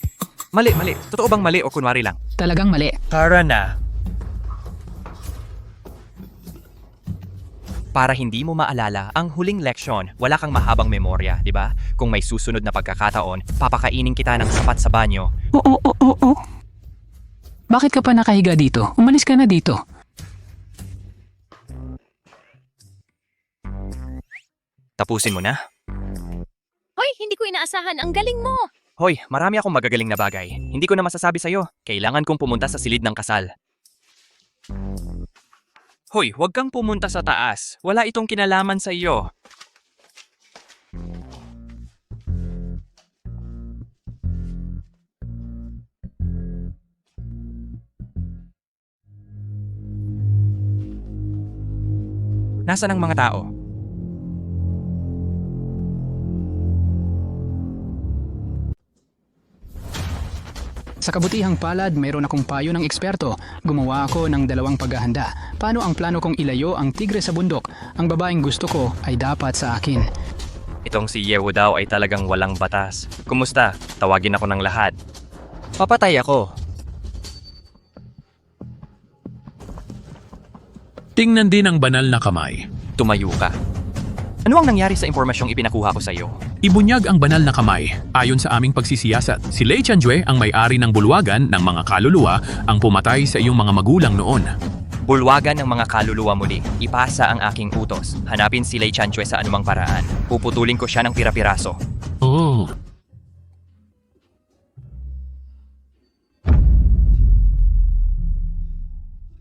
Mali. Totoo bang mali o kunwari lang? Talagang mali. Tara na. Para hindi mo maalala ang huling leksyon, wala kang mahabang memorya, di ba? Kung may susunod na pagkakataon, papakainin kita ng sapat sa banyo. Oo. Bakit ka pa nakahiga dito? Umalis ka na dito. Tapusin mo na. Hoy, hindi ko inaasahan. Ang galing mo! Hoy, marami akong magagaling na bagay. Hindi ko na masasabi sa'yo. Kailangan kong pumunta sa silid ng kasal. Hoy, huwag kang pumunta sa taas. Wala itong kinalaman sa iyo. Nasaan ang mga tao? Sa kabutihang palad, mayroon akong payo ng eksperto. Gumawa ako ng 2 paghahanda. Paano ang plano kong ilayo ang tigre sa bundok? Ang babaeng gusto ko ay dapat sa akin. Itong si Yewo daw ay talagang walang batas. Kumusta? Tawagin ako ng lahat. Papatay ako. Tingnan din ang banal na kamay. Tumayo ka. Ano ang nangyari sa impormasyong ipinakuha ko sa iyo? Ibunyag ang banal na kamay. Ayon sa aming pagsisiyasat, si Lei Chanjue ang may-ari ng bulwagan ng mga kaluluwa ang pumatay sa iyong mga magulang noon. Bulwagan ng mga kaluluwa muli. Ipasa ang aking utos. Hanapin si Lei Chanjue sa anumang paraan. Puputulin ko siya ng pira-piraso. Oh.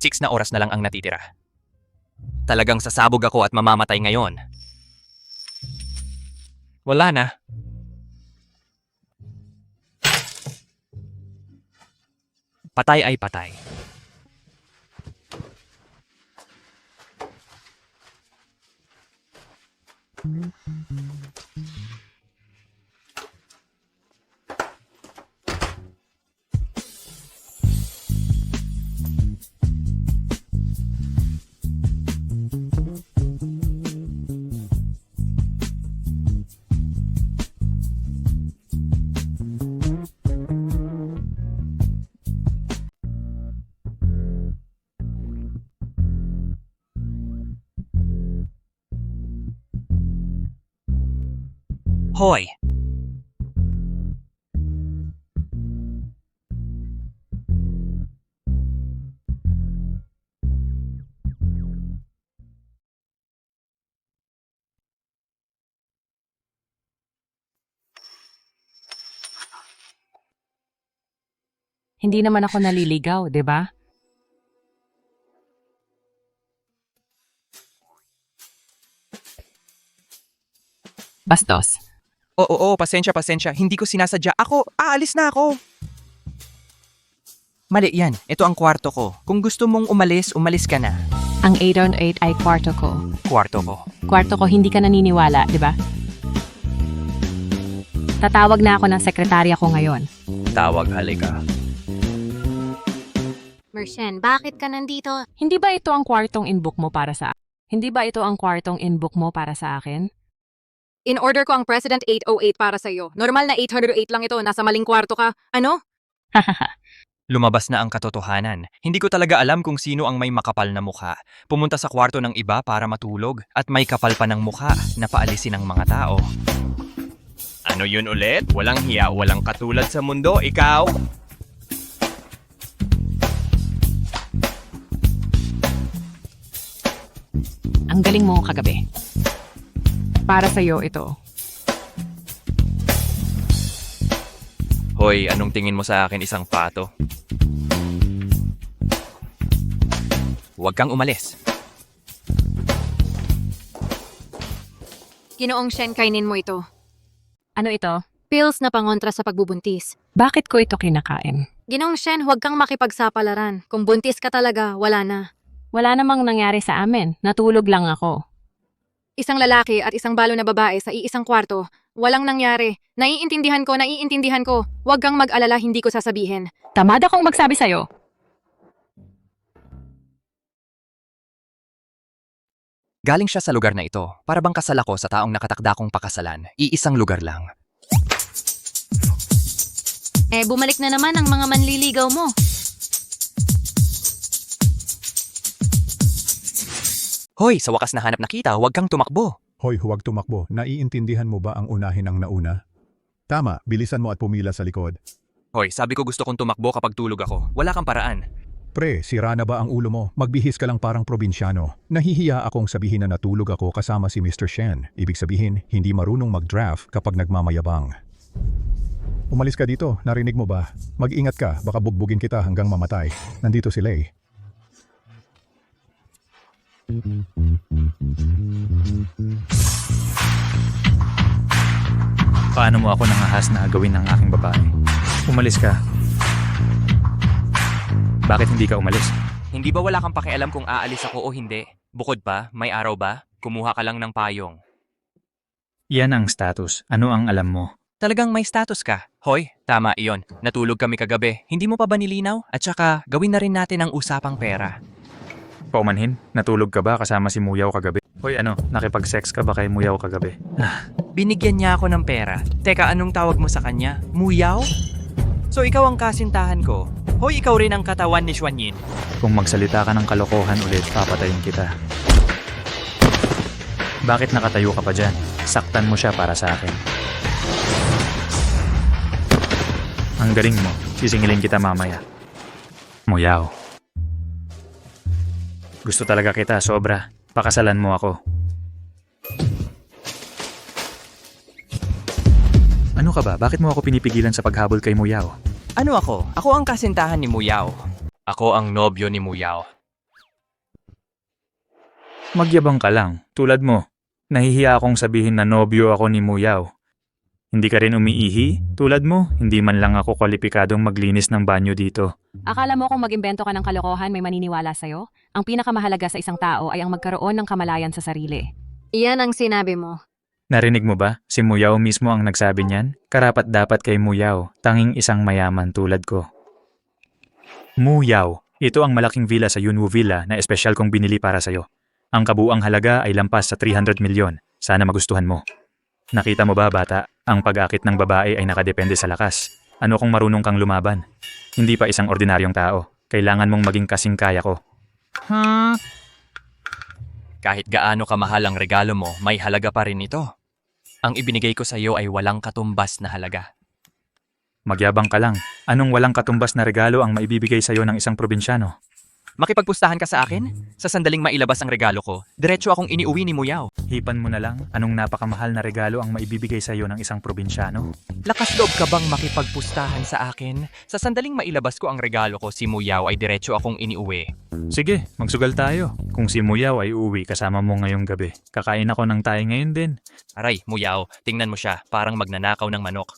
Six na oras na lang ang natitira. Talagang sasabog ako at mamamatay ngayon. Wala na. Patay ay patay. Hoy! Hindi naman ako naliligaw, di ba? Bastos. Oo, pasensya. Hindi ko sinasadya. Aalis na ako. Mali yan. Ito ang kwarto ko. Kung gusto mong umalis, umalis ka na. Ang 8-on-8 ay kwarto ko. Kwarto ko. Kwarto ko, hindi ka naniniwala, di ba? Tatawag na ako ng sekretarya ko ngayon. Tawag, halika. Mershen, bakit ka nandito? Hindi ba ito ang kwartong inbook mo para sa akin? In-order ko ang President 808 para sa'yo. Normal na 808 lang ito. Nasa maling kwarto ka. Ano? Lumabas na ang katotohanan. Hindi ko talaga alam kung sino ang may makapal na mukha. Pumunta sa kwarto ng iba para matulog at may kapal pa ng mukha na paalisin ng mga tao. Ano yun ulit? Walang hiya, walang katulad sa mundo, ikaw? Ang galing mo kagabi. Para sa'yo ito. Hoy, anong tingin mo sa akin, isang pato? Huwag kang umalis. Ginoong Shen, kainin mo ito. Ano ito? Pills na pangontra sa pagbubuntis. Bakit ko ito kinakain? Ginoong Shen, huwag kang makipagsapalaran. Kung buntis ka talaga, wala na. Wala namang nangyari sa amin. Natulog lang ako. Isang lalaki at isang balo na babae sa iisang kwarto. Walang nangyari. Naiintindihan ko. Huwag kang mag-alala, hindi ko sasabihin. Tamad akong magsabi sa'yo. Galing siya sa lugar na ito. Para bang kasal ako sa taong nakatakda kong pakasalan. Iisang lugar lang. Bumalik na naman ang mga manliligaw mo. Hoy, sa wakas na hanap na kita, huwag kang tumakbo. Hoy, huwag tumakbo. Naiintindihan mo ba ang unahin ang nauna? Tama, bilisan mo at pumila sa likod. Hoy, sabi ko gusto kong tumakbo kapag tulog ako. Wala kang paraan. Pre, sira na ba ang ulo mo? Magbihis ka lang parang probinsyano. Nahihiya akong sabihin na natulog ako kasama si Mr. Shen. Ibig sabihin, hindi marunong mag-draft kapag nagmamayabang. Umalis ka dito, narinig mo ba? Mag-ingat ka, baka bugbugin kita hanggang mamatay. Nandito si Lei. Paano mo ako nangahas na gawin ng aking babae? Umalis ka. Bakit hindi ka umalis? Hindi ba wala kang pakialam kung aalis ako o hindi? Bukod pa, may araw ba? Kumuha ka lang ng payong. Yan ang status. Ano ang alam mo? Talagang may status ka. Hoy, tama iyon. Natulog kami kagabi. Hindi mo pa ba nilinaw? At saka, gawin na rin natin ang usapang pera. Paumanhin, natulog ka ba kasama si Muyaw kagabi? Hoy ano, nakipag-sex ka ba kay Muyaw kagabi? Binigyan niya ako ng pera. Teka, anong tawag mo sa kanya? Muyaw? So ikaw ang kasintahan ko. Hoy, ikaw rin ang katawan ni Xuanyin. Kung magsalita ka ng kalokohan ulit, papatayin kita. Bakit nakatayo ka pa dyan? Saktan mo siya para sa akin. Ang galing mo. Sisingilin kita mamaya. Muyaw. Gusto talaga kita, sobra. Pakasalan mo ako. Ano ka ba? Bakit mo ako pinipigilan sa paghabol kay Muyaw? Ano ako? Ako ang kasintahan ni Muyaw. Ako ang nobyo ni Muyaw. Magyabang ka lang. Tulad mo. Nahihiya akong sabihin na nobyo ako ni Muyaw. Hindi ka rin umiihi? Tulad mo, hindi man lang ako kwalipikadong maglinis ng banyo dito. Akala mo kung mag-imbento ka ng kalokohan may maniniwala sa'yo? Ang pinakamahalaga sa isang tao ay ang magkaroon ng kamalayan sa sarili. Iyan ang sinabi mo. Narinig mo ba? Si Muyaw mismo ang nagsabi niyan? Karapat dapat kay Muyaw, tanging isang mayaman tulad ko. Muyaw, ito ang malaking villa sa Yunwu Villa na espesyal kong binili para sa'yo. Ang kabuang halaga ay lampas sa 300 milyon. Sana magustuhan mo. Nakita mo ba, bata? Ang pag-akit ng babae ay nakadepende sa lakas. Ano kung marunong kang lumaban? Hindi pa isang ordinaryong tao. Kailangan mong maging kasing kaya ko. Kahit gaano kamahal ang regalo mo, may halaga pa rin ito. Ang ibinigay ko sa iyo ay walang katumbas na halaga. Magyabang ka lang. Anong walang katumbas na regalo ang maibibigay sa iyo ng isang probinsyano? Makipagpustahan ka sa akin? Sa sandaling mailabas ang regalo ko, diretso akong iniuwi ni Muyaw. Hipan mo na lang, anong napakamahal na regalo ang maibibigay sa iyo ng isang probinsyano? Lakas loob ka bang makipagpustahan sa akin? Sa sandaling mailabas ko ang regalo ko, si Muyaw ay diretso akong iniuwi. Sige, magsugal tayo. Kung si Muyaw ay uuwi kasama mo ngayong gabi, kakain ako ng tayo ngayon din. Aray, Muyaw, tingnan mo siya, parang magnanakaw ng manok.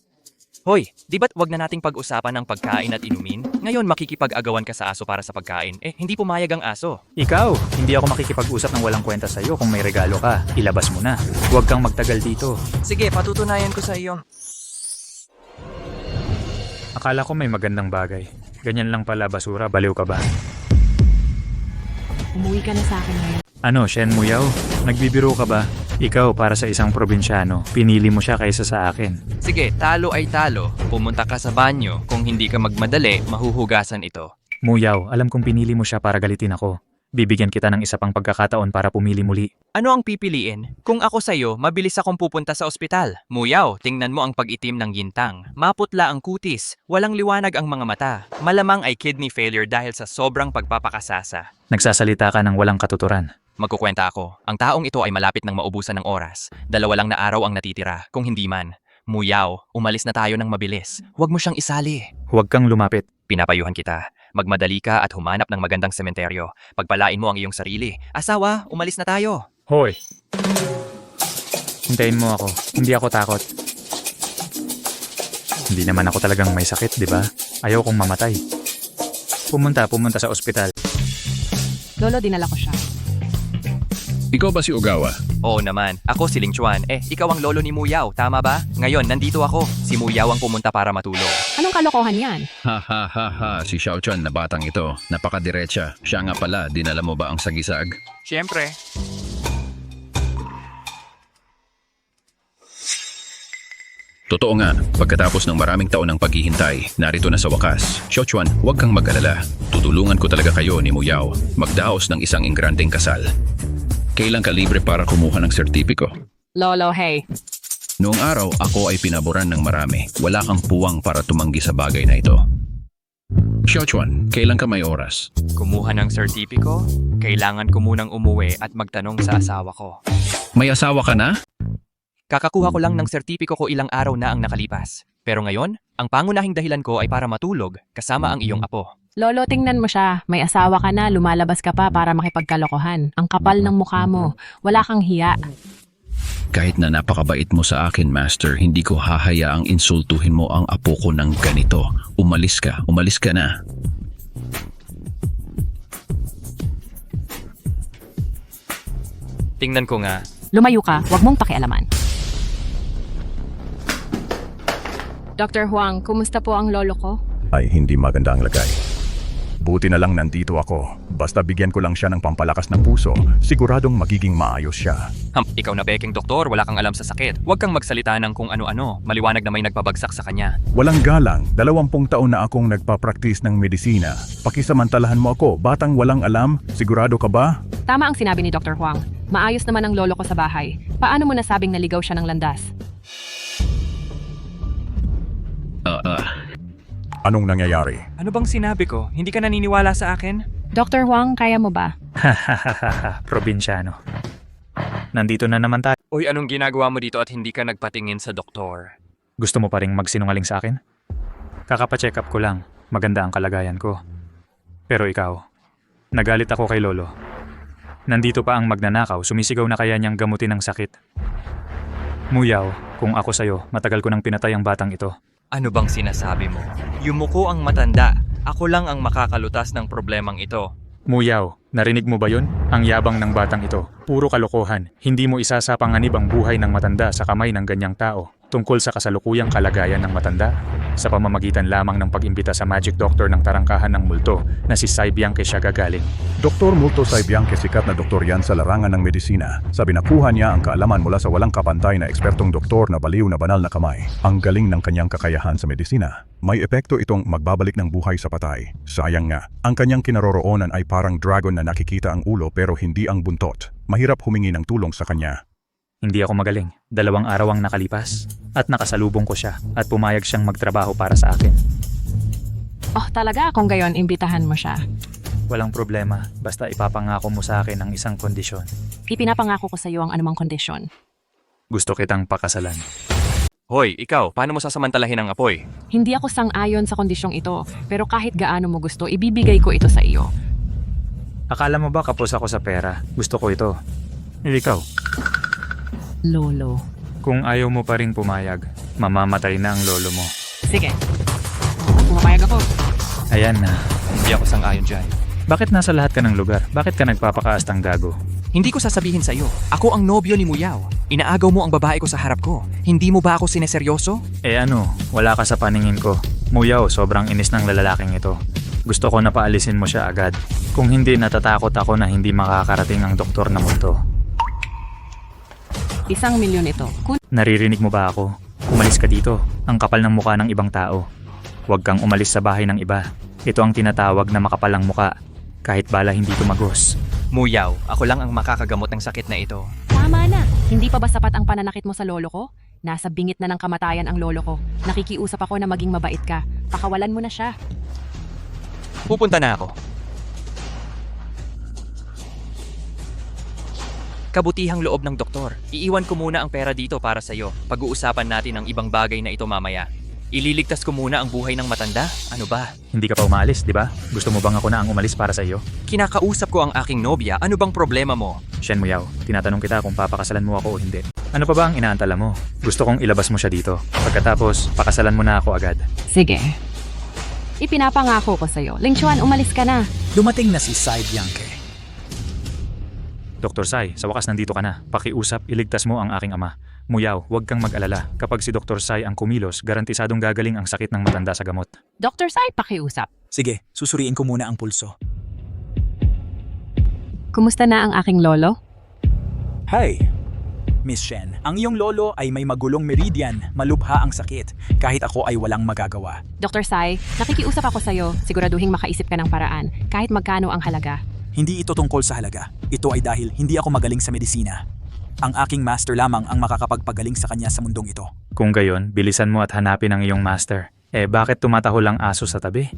Hoy, di ba't wag na nating pag-usapan ng pagkain at inumin? Ngayon makikipag-agawan ka sa aso para sa pagkain. Hindi pumayag ang aso. Ikaw, hindi ako makikipag-usap ng walang kwenta sa iyo kung may regalo ka. Ilabas mo na. Huwag kang magtagal dito. Sige, patutunayan ko sa iyo. Akala ko may magandang bagay. Ganyan lang pala basura, baliw ka ba? Umuwi ka na sa akin ngayon. Ano, Shen Muyaw? Nagbibiro ka ba? Ikaw para sa isang probinsyano, pinili mo siya kaysa sa akin. Sige, talo ay talo. Pumunta ka sa banyo. Kung hindi ka magmadali, mahuhugasan ito. Muyaw, alam kong pinili mo siya para galitin ako. Bibigyan kita ng isa pang pagkakataon para pumili muli. Ano ang pipiliin? Kung ako sa'yo, mabilis akong pupunta sa ospital. Muyaw, tingnan mo ang pag-itim ng gintang. Maputla ang kutis. Walang liwanag ang mga mata. Malamang ay kidney failure dahil sa sobrang pagpapakasasa. Nagsasalita ka ng walang katuturan. Magkukwenta ako. Ang taong ito ay malapit ng maubusan ng oras. 2 lang na araw ang natitira, kung hindi man. Muyaw, umalis na tayo ng mabilis. Huwag mo siyang isali. Huwag kang lumapit. Pinapayuhan kita. Magmadali ka at humanap ng magandang sementeryo. Pagpalain mo ang iyong sarili. Asawa, umalis na tayo. Hoy! Hintayin mo ako. Hindi ako takot. Hindi naman ako talagang may sakit, di ba? Ayaw kong mamatay. Pumunta sa ospital. Lolo, dinala ko siya. Ikaw ba si Ogawa? Oo naman. Ako si Ling Chuan. Ikaw ang lolo ni Muyaw, tama ba? Ngayon, nandito ako. Si Muyaw ang pumunta para matulog. Anong kalokohan yan? Ha, si Xiao Chuan na batang ito. Napakadiretsa. Siya nga pala, dinala mo ba ang sagisag? Siyempre. Totoo nga, pagkatapos ng maraming taon ng paghihintay, narito na sa wakas. Xiao Chuan, huwag kang mag-alala. Tutulungan ko talaga kayo ni Muyaw. Magdaos ng isang ingrandeng kasal. Kailan ka libre para kumuha ng sertipiko? Lolo, hey. Noong araw, ako ay pinaboran ng marami. Wala kang puwang para tumanggi sa bagay na ito. Xiao Chuan, kailan ka may oras? Kumuha ng sertipiko? Kailangan ko munang umuwi at magtanong sa asawa ko. May asawa ka na? Kakakuha ko lang ng sertipiko ko ilang araw na ang nakalipas. Pero ngayon, ang pangunahing dahilan ko ay para matulog kasama ang iyong apo. Lolo, tingnan mo siya. May asawa ka na, lumalabas ka pa para makipagkalokohan. Ang kapal ng mukha mo. Wala kang hiya. Kahit na napakabait mo sa akin, Master, hindi ko hahayaang insultuhin mo ang apo ko ng ganito. Umalis ka na. Tingnan ko nga. Lumayo ka, huwag mong pakialaman. Dr. Huang, kumusta po ang lolo ko? Ay hindi maganda ang lagay. Buti na lang nandito ako. Basta bigyan ko lang siya ng pampalakas ng puso, siguradong magiging maayos siya. Ikaw na beking doktor, wala kang alam sa sakit. Huwag kang magsalita ng kung ano-ano. Maliwanag na may nagpabagsak sa kanya. Walang galang, 20 taon na akong nagpa-practice ng medisina. Pakisamantalahan mo ako, batang walang alam, sigurado ka ba? Tama ang sinabi ni Dr. Huang. Maayos naman ang lolo ko sa bahay. Paano mo nasabing naligaw siya ng landas? Anong nangyayari? Ano bang sinabi ko? Hindi ka naniniwala sa akin? Dr. Huang, kaya mo ba? Probinsyano. Nandito na naman tayo. Uy, anong ginagawa mo dito at hindi ka nagpatingin sa doktor? Gusto mo pa ring magsinungaling sa akin? Kakapa-check up ko lang. Maganda ang kalagayan ko. Pero ikaw, nagalit ako kay lolo. Nandito pa ang magnanakaw, sumisigaw na kaya niyang gamutin ang sakit. Muyaw, kung ako sa'yo, matagal ko nang pinatay ang batang ito. Ano bang sinasabi mo? Yumuko ang matanda. Ako lang ang makakalutas ng problemang ito. Muyaw, narinig mo ba yun? Ang yabang ng batang ito. Puro kalokohan. Hindi mo isasapanganib ang buhay ng matanda sa kamay ng ganyang tao. Tungkol sa kasalukuyang kalagayan ng matanda, sa pamamagitan lamang ng pag-imbita sa magic doctor ng tarangkahan ng multo na si Sai Bianche siya gagaling. Dr. Multo Sai Bianche, sikat na doktor yan sa larangan ng medisina. Sabi nakuha niya ang kaalaman mula sa walang kapantay na ekspertong doktor na baliw na banal na kamay. Ang galing ng kanyang kakayahan sa medisina. May epekto itong magbabalik ng buhay sa patay. Sayang nga, ang kanyang kinaroroonan ay parang dragon na nakikita ang ulo pero hindi ang buntot. Mahirap humingi ng tulong sa kanya. Hindi ako magaling. 2 araw ang nakalipas. At nakasalubong ko siya at pumayag siyang magtrabaho para sa akin. Oh, talaga? Kung gayon, imbitahan mo siya. Walang problema. Basta ipapangako mo sa akin ang isang kondisyon. Ipinapangako ko sa iyo ang anumang kondisyon. Gusto kitang pakasalan. Hoy, ikaw, paano mo sasamantalahin ang apoy? Hindi ako sang-ayon sa kondisyong ito, pero kahit gaano mo gusto, ibibigay ko ito sa iyo. Akala mo ba kapos ako sa pera? Gusto ko ito. Ikaw. Lolo. Kung ayaw mo pa rin pumayag, mamamatay na ang lolo mo. Sige. Pumapayag ako. Ayan na. Hindi ako sang-ayon dyan. Bakit nasa lahat ka ng lugar? Bakit ka nagpapakaastang gago? Hindi ko sasabihin sa iyo. Ako ang nobyo ni Muyaw. Inaagaw mo ang babae ko sa harap ko. Hindi mo ba ako sineseryoso? Ano, wala ka sa paningin ko. Muyaw, sobrang inis ng lalaking ito. Gusto ko na paalisin mo siya agad. Kung hindi, natatakot ako na hindi makakarating ang doktor na multo. 1 milyon ito. Naririnig mo ba ako? Umalis ka dito. Ang kapal ng muka ng ibang tao. Huwag kang umalis sa bahay ng iba. Ito ang tinatawag na makapalang muka. Kahit bala hindi tumagos. Muyaw, ako lang ang makakagamot ng sakit na ito. Tama na. Hindi pa ba sapat ang pananakit mo sa lolo ko? Nasa bingit na ng kamatayan ang lolo ko. Nakikiusap ako na maging mabait ka. Pakawalan mo na siya. Pupunta na ako. Kabutihang loob ng doktor. Iiwan ko muna ang pera dito para sa'yo. Pag-uusapan natin ang ibang bagay na ito mamaya. Ililigtas ko muna ang buhay ng matanda? Ano ba? Hindi ka pa umaalis, di ba? Gusto mo bang ako na ang umalis para sa iyo? Kinakausap ko ang aking nobya. Ano bang problema mo? Shen Muyaw, tinatanong kita kung papakasalan mo ako o hindi. Ano pa ba ang inaantala mo? Gusto kong ilabas mo siya dito. Pagkatapos, pakasalan mo na ako agad. Sige. Ipinapangako ko sa'yo. Ling Chuan, umalis ka na. Dumating na si Sai Bianche. Dr. Sai, sa wakas nandito ka na. Pakiusap, iligtas mo ang aking ama. Muyaw, huwag kang mag-alala. Kapag si Dr. Sai ang kumilos, garantisadong gagaling ang sakit ng matanda sa gamot. Dr. Sai, pakiusap. Sige, susuriin ko muna ang pulso. Kumusta na ang aking lolo? Hi, Miss Shen. Ang iyong lolo ay may magulong meridian. Malubha ang sakit. Kahit ako ay walang magagawa. Dr. Sai, nakikiusap ako sa'yo. Siguraduhing makaisip ka ng paraan. Kahit magkano ang halaga. Hindi ito tungkol sa halaga. Ito ay dahil hindi ako magaling sa medisina. Ang aking master lamang ang makakapagpagaling sa kanya sa mundong ito. Kung gayon, bilisan mo at hanapin ang iyong master. Bakit tumatahol ang aso sa tabi?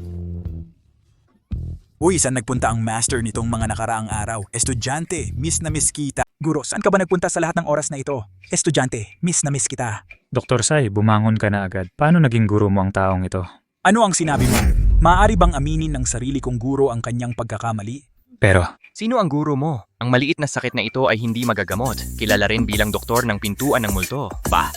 Uy, saan nagpunta ang master nitong mga nakaraang araw? Estudyante, miss na miss kita. Guro, saan ka ba nagpunta sa lahat ng oras na ito? Estudyante, miss na miss kita. Dr. Sai, bumangon ka na agad. Paano naging guro mo ang taong ito? Ano ang sinabi mo? Maaari bang aminin ng sarili kong guro ang kanyang pagkakamali? Pero, sino ang guro mo? Ang maliit na sakit na ito ay hindi magagamot. Kilala rin bilang doktor ng pintuan ng multo. Bah!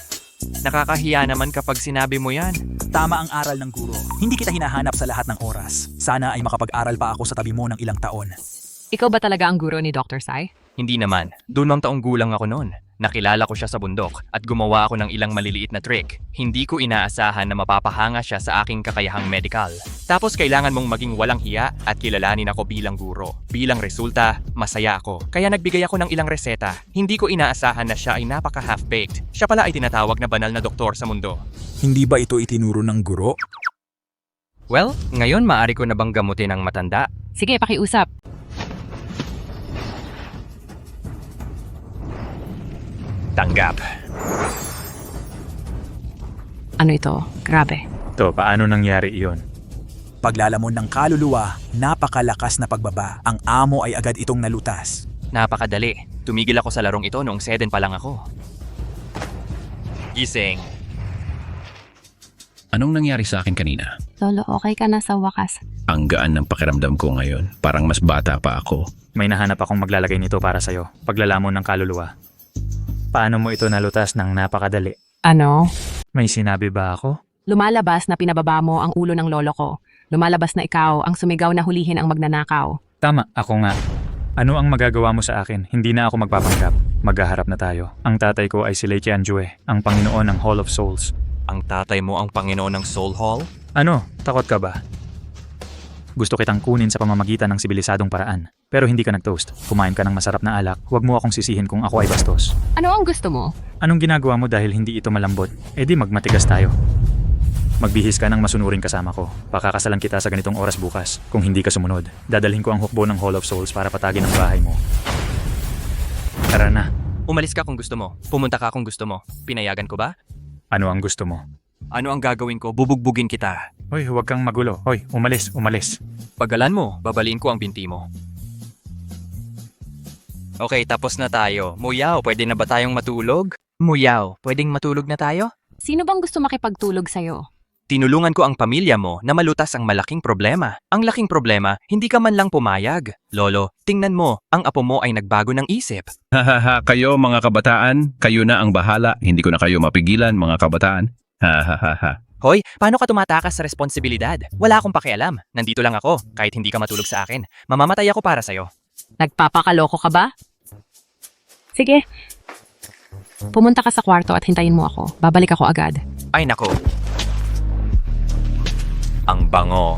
Nakakahiya naman kapag sinabi mo yan. Tama ang aral ng guro. Hindi kita hinahanap sa lahat ng oras. Sana ay makapag-aral pa ako sa tabi mo ng ilang taon. Ikaw ba talaga ang guro ni Dr. Sai? Hindi naman. Doon mang taong gulang ako noon. Nakilala ko siya sa bundok at gumawa ako ng ilang maliliit na trick. Hindi ko inaasahan na mapapahanga siya sa aking kakayahang medical. Tapos kailangan mong maging walang hiya at kilalanin ako bilang guro. Bilang resulta, masaya ako. Kaya nagbigay ako ng ilang reseta. Hindi ko inaasahan na siya ay napaka half-baked. Siya pala ay tinatawag na banal na doktor sa mundo. Hindi ba ito itinuro ng guro? Well, ngayon maaari ko na bang gamutin ang matanda? Sige, pakiusap. Tanggap. Ano ito? Grabe. to, paano nangyari iyon? Paglalamon ng kaluluwa, napakalakas na pagbaba. Ang amo ay agad itong nalutas. Napakadali. Tumigil ako sa larong ito noong 7 pa lang ako. Gising. Anong nangyari sa akin kanina? Lolo, okay ka na sa wakas. Ang gaan ng pakiramdam ko ngayon. Parang mas bata pa ako. May nahanap akong maglalagay nito para sa'yo. Paglalamon ng kaluluwa. Paano mo ito nalutas ng napakadali? Ano? May sinabi ba ako? Lumalabas na pinababa mo ang ulo ng lolo ko. Lumalabas na ikaw ang sumigaw na hulihin ang magnanakaw. Tama, ako nga. Ano ang magagawa mo sa akin? Hindi na ako magpapanggap. Maghaharap na tayo. Ang tatay ko ay si Lei Qianjue, ang Panginoon ng Hall of Souls. Ang tatay mo ang Panginoon ng Soul Hall? Ano? Takot ka ba? Gusto kitang kunin sa pamamagitan ng sibilisadong paraan. Pero hindi ka nag-toast. Kumain ka ng masarap na alak. Huwag mo akong sisihin kung ako ay bastos. Ano ang gusto mo? Anong ginagawa mo dahil hindi ito malambot? E di magmatigas tayo. Magbihis ka ng masunuring kasama ko. Pakakasalan kita sa ganitong oras bukas. Kung hindi ka sumunod, dadalhin ko ang hukbo ng Hall of Souls para patagin ang bahay mo. Tara na. Umalis ka kung gusto mo. Pumunta ka kung gusto mo. Pinayagan ko ba? Ano ang gusto mo? Ano ang gagawin ko? Bubugbugin kita. Hoy, huwag kang magulo. Hoy, umalis. Pagalan mo, babaliin ko ang binti mo. Okay, tapos na tayo. Muyaw, pwede na ba tayong matulog? Muyaw, pwedeng matulog na tayo? Sino bang gusto makipagtulog sa'yo? Tinulungan ko ang pamilya mo na malutas ang malaking problema. Ang laking problema, hindi ka man lang pumayag. Lolo, tingnan mo, ang apo mo ay nagbago ng isip. Hahaha, kayo mga kabataan, kayo na ang bahala. Hindi ko na kayo mapigilan mga kabataan. Hahaha. Hoy, paano ka tumatakas sa responsibilidad? Wala akong pakialam. Nandito lang ako, kahit hindi ka matulog sa akin. Mamamatay ako para sa'yo. Nagpapakaloko ka ba? Sige. Pumunta ka sa kwarto at hintayin mo ako. Babalik ako agad. Ay nako. Ang bango.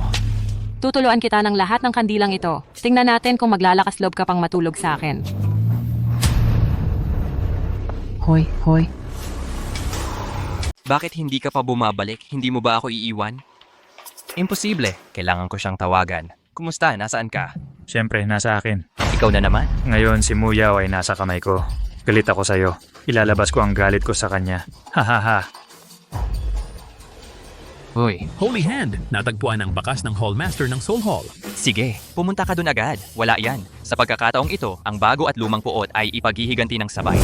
Tutuluan kita ng lahat ng kandilang ito. Tingnan natin kung maglalakas loob ka pang matulog sa akin. Hoy, hoy. Bakit hindi ka pa bumabalik? Hindi mo ba ako iiwan? Imposible. Kailangan ko siyang tawagan. Kumusta? Nasaan ka? Siyempre, nasa akin. Ikaw na naman? Ngayon si Muyaw ay nasa kamay ko. Galit ako sa'yo. Ilalabas ko ang galit ko sa kanya. Hahaha. Hoy. Holy Hand, natagpuan ang bakas ng Hallmaster ng Soul Hall. Sige, pumunta ka dun agad. Wala yan. Sa pagkakataong ito, ang bago at lumang puot ay ipaghihiganti ng sabay.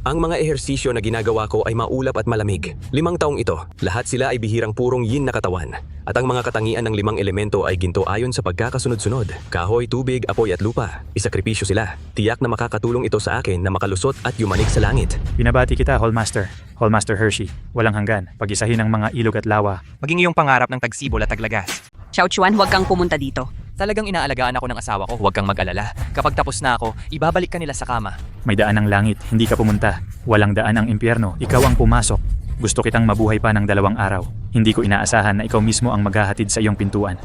Ang mga ehersisyo na ginagawa ko ay maulap at malamig. 5 taong ito, lahat sila ay bihirang purong yin na katawan. At ang mga katangian ng 5 elemento ay ginto ayon sa pagkakasunod-sunod. Kahoy, tubig, apoy at lupa. Isakripisyo sila. Tiyak na makakatulong ito sa akin na makalusot at yumanig sa langit. Binabati kita, Hallmaster. Hallmaster Hershey. Walang hanggan. Pag-isahin ang mga ilog at lawa. Maging iyong pangarap ng tagsibol at taglagas. Xiao Chuan, huwag kang pumunta dito. Talagang inaalagaan ako ng asawa ko, huwag kang mag-alala. Kapag tapos na ako, ibabalik ka nila sa kama. May daan ng langit, hindi ka pumunta. Walang daan ang impyerno, ikaw ang pumasok. Gusto kitang mabuhay pa ng 2 araw. Hindi ko inaasahan na ikaw mismo ang maghahatid sa iyong pintuan.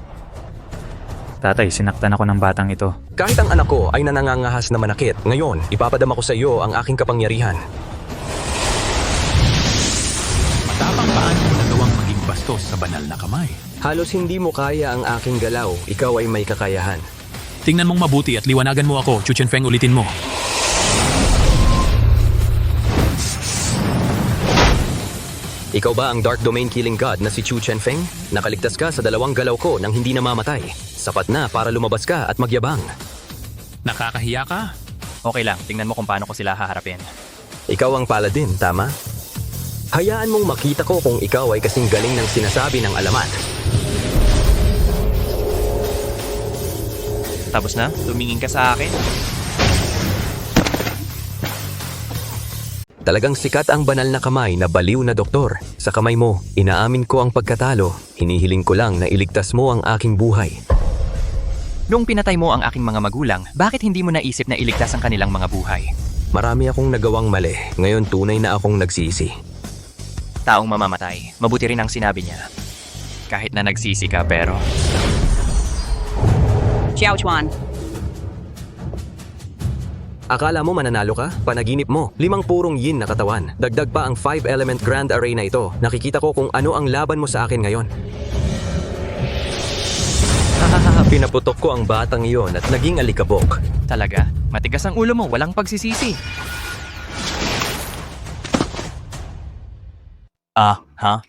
Tatay, sinaktan ako ng batang ito. Kahit ang anak ko ay nanangangahas na manakit, ngayon, ipapadama ko sa iyo ang aking kapangyarihan. Matapang paano mo nagawang maging bastos sa banal na kamay? Halos hindi mo kaya ang aking galaw, ikaw ay may kakayahan. Tingnan mong mabuti at liwanagan mo ako, Chu Chenfeng, ulitin mo. Ikaw ba ang Dark Domain Killing God na si Chu Chenfeng? Nakaligtas ka sa 2 galaw ko nang hindi na mamatay. Sapat na para lumabas ka at magyabang. Nakakahiya ka? Okay lang, tingnan mo kung paano ko sila haharapin. Ikaw ang paladin, tama? Hayaan mong makita ko kung ikaw ay kasing galing ng sinasabi ng alamat. Tapos na? Tumingin ka sa akin? Talagang sikat ang banal na kamay na baliw na doktor. Sa kamay mo, inaamin ko ang pagkatalo. Hinihiling ko lang na iligtas mo ang aking buhay. Nung pinatay mo ang aking mga magulang, bakit hindi mo naisip na iligtas ang kanilang mga buhay? Marami akong nagawang mali. Ngayon tunay na akong nagsisi. Taong mamamatay, mabuti rin ang sinabi niya. Kahit na nagsisi ka pero... Xiao Chuan. Akala mo mananalo ka? Panaginip mo. 5 purong yin na katawan. Dagdag pa ang 5-element Grand Array na ito. Nakikita ko kung ano ang laban mo sa akin ngayon. Pinaputok ko ang batang iyon at naging alikabok. Talaga, matigas ang ulo mo, walang pagsisisi.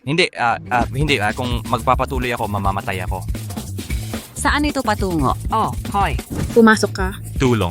Hindi, kung magpapatuloy ako, mamamatay ako. Saan ito patungo? Oh, hoy. Pumasok ka. Tulong.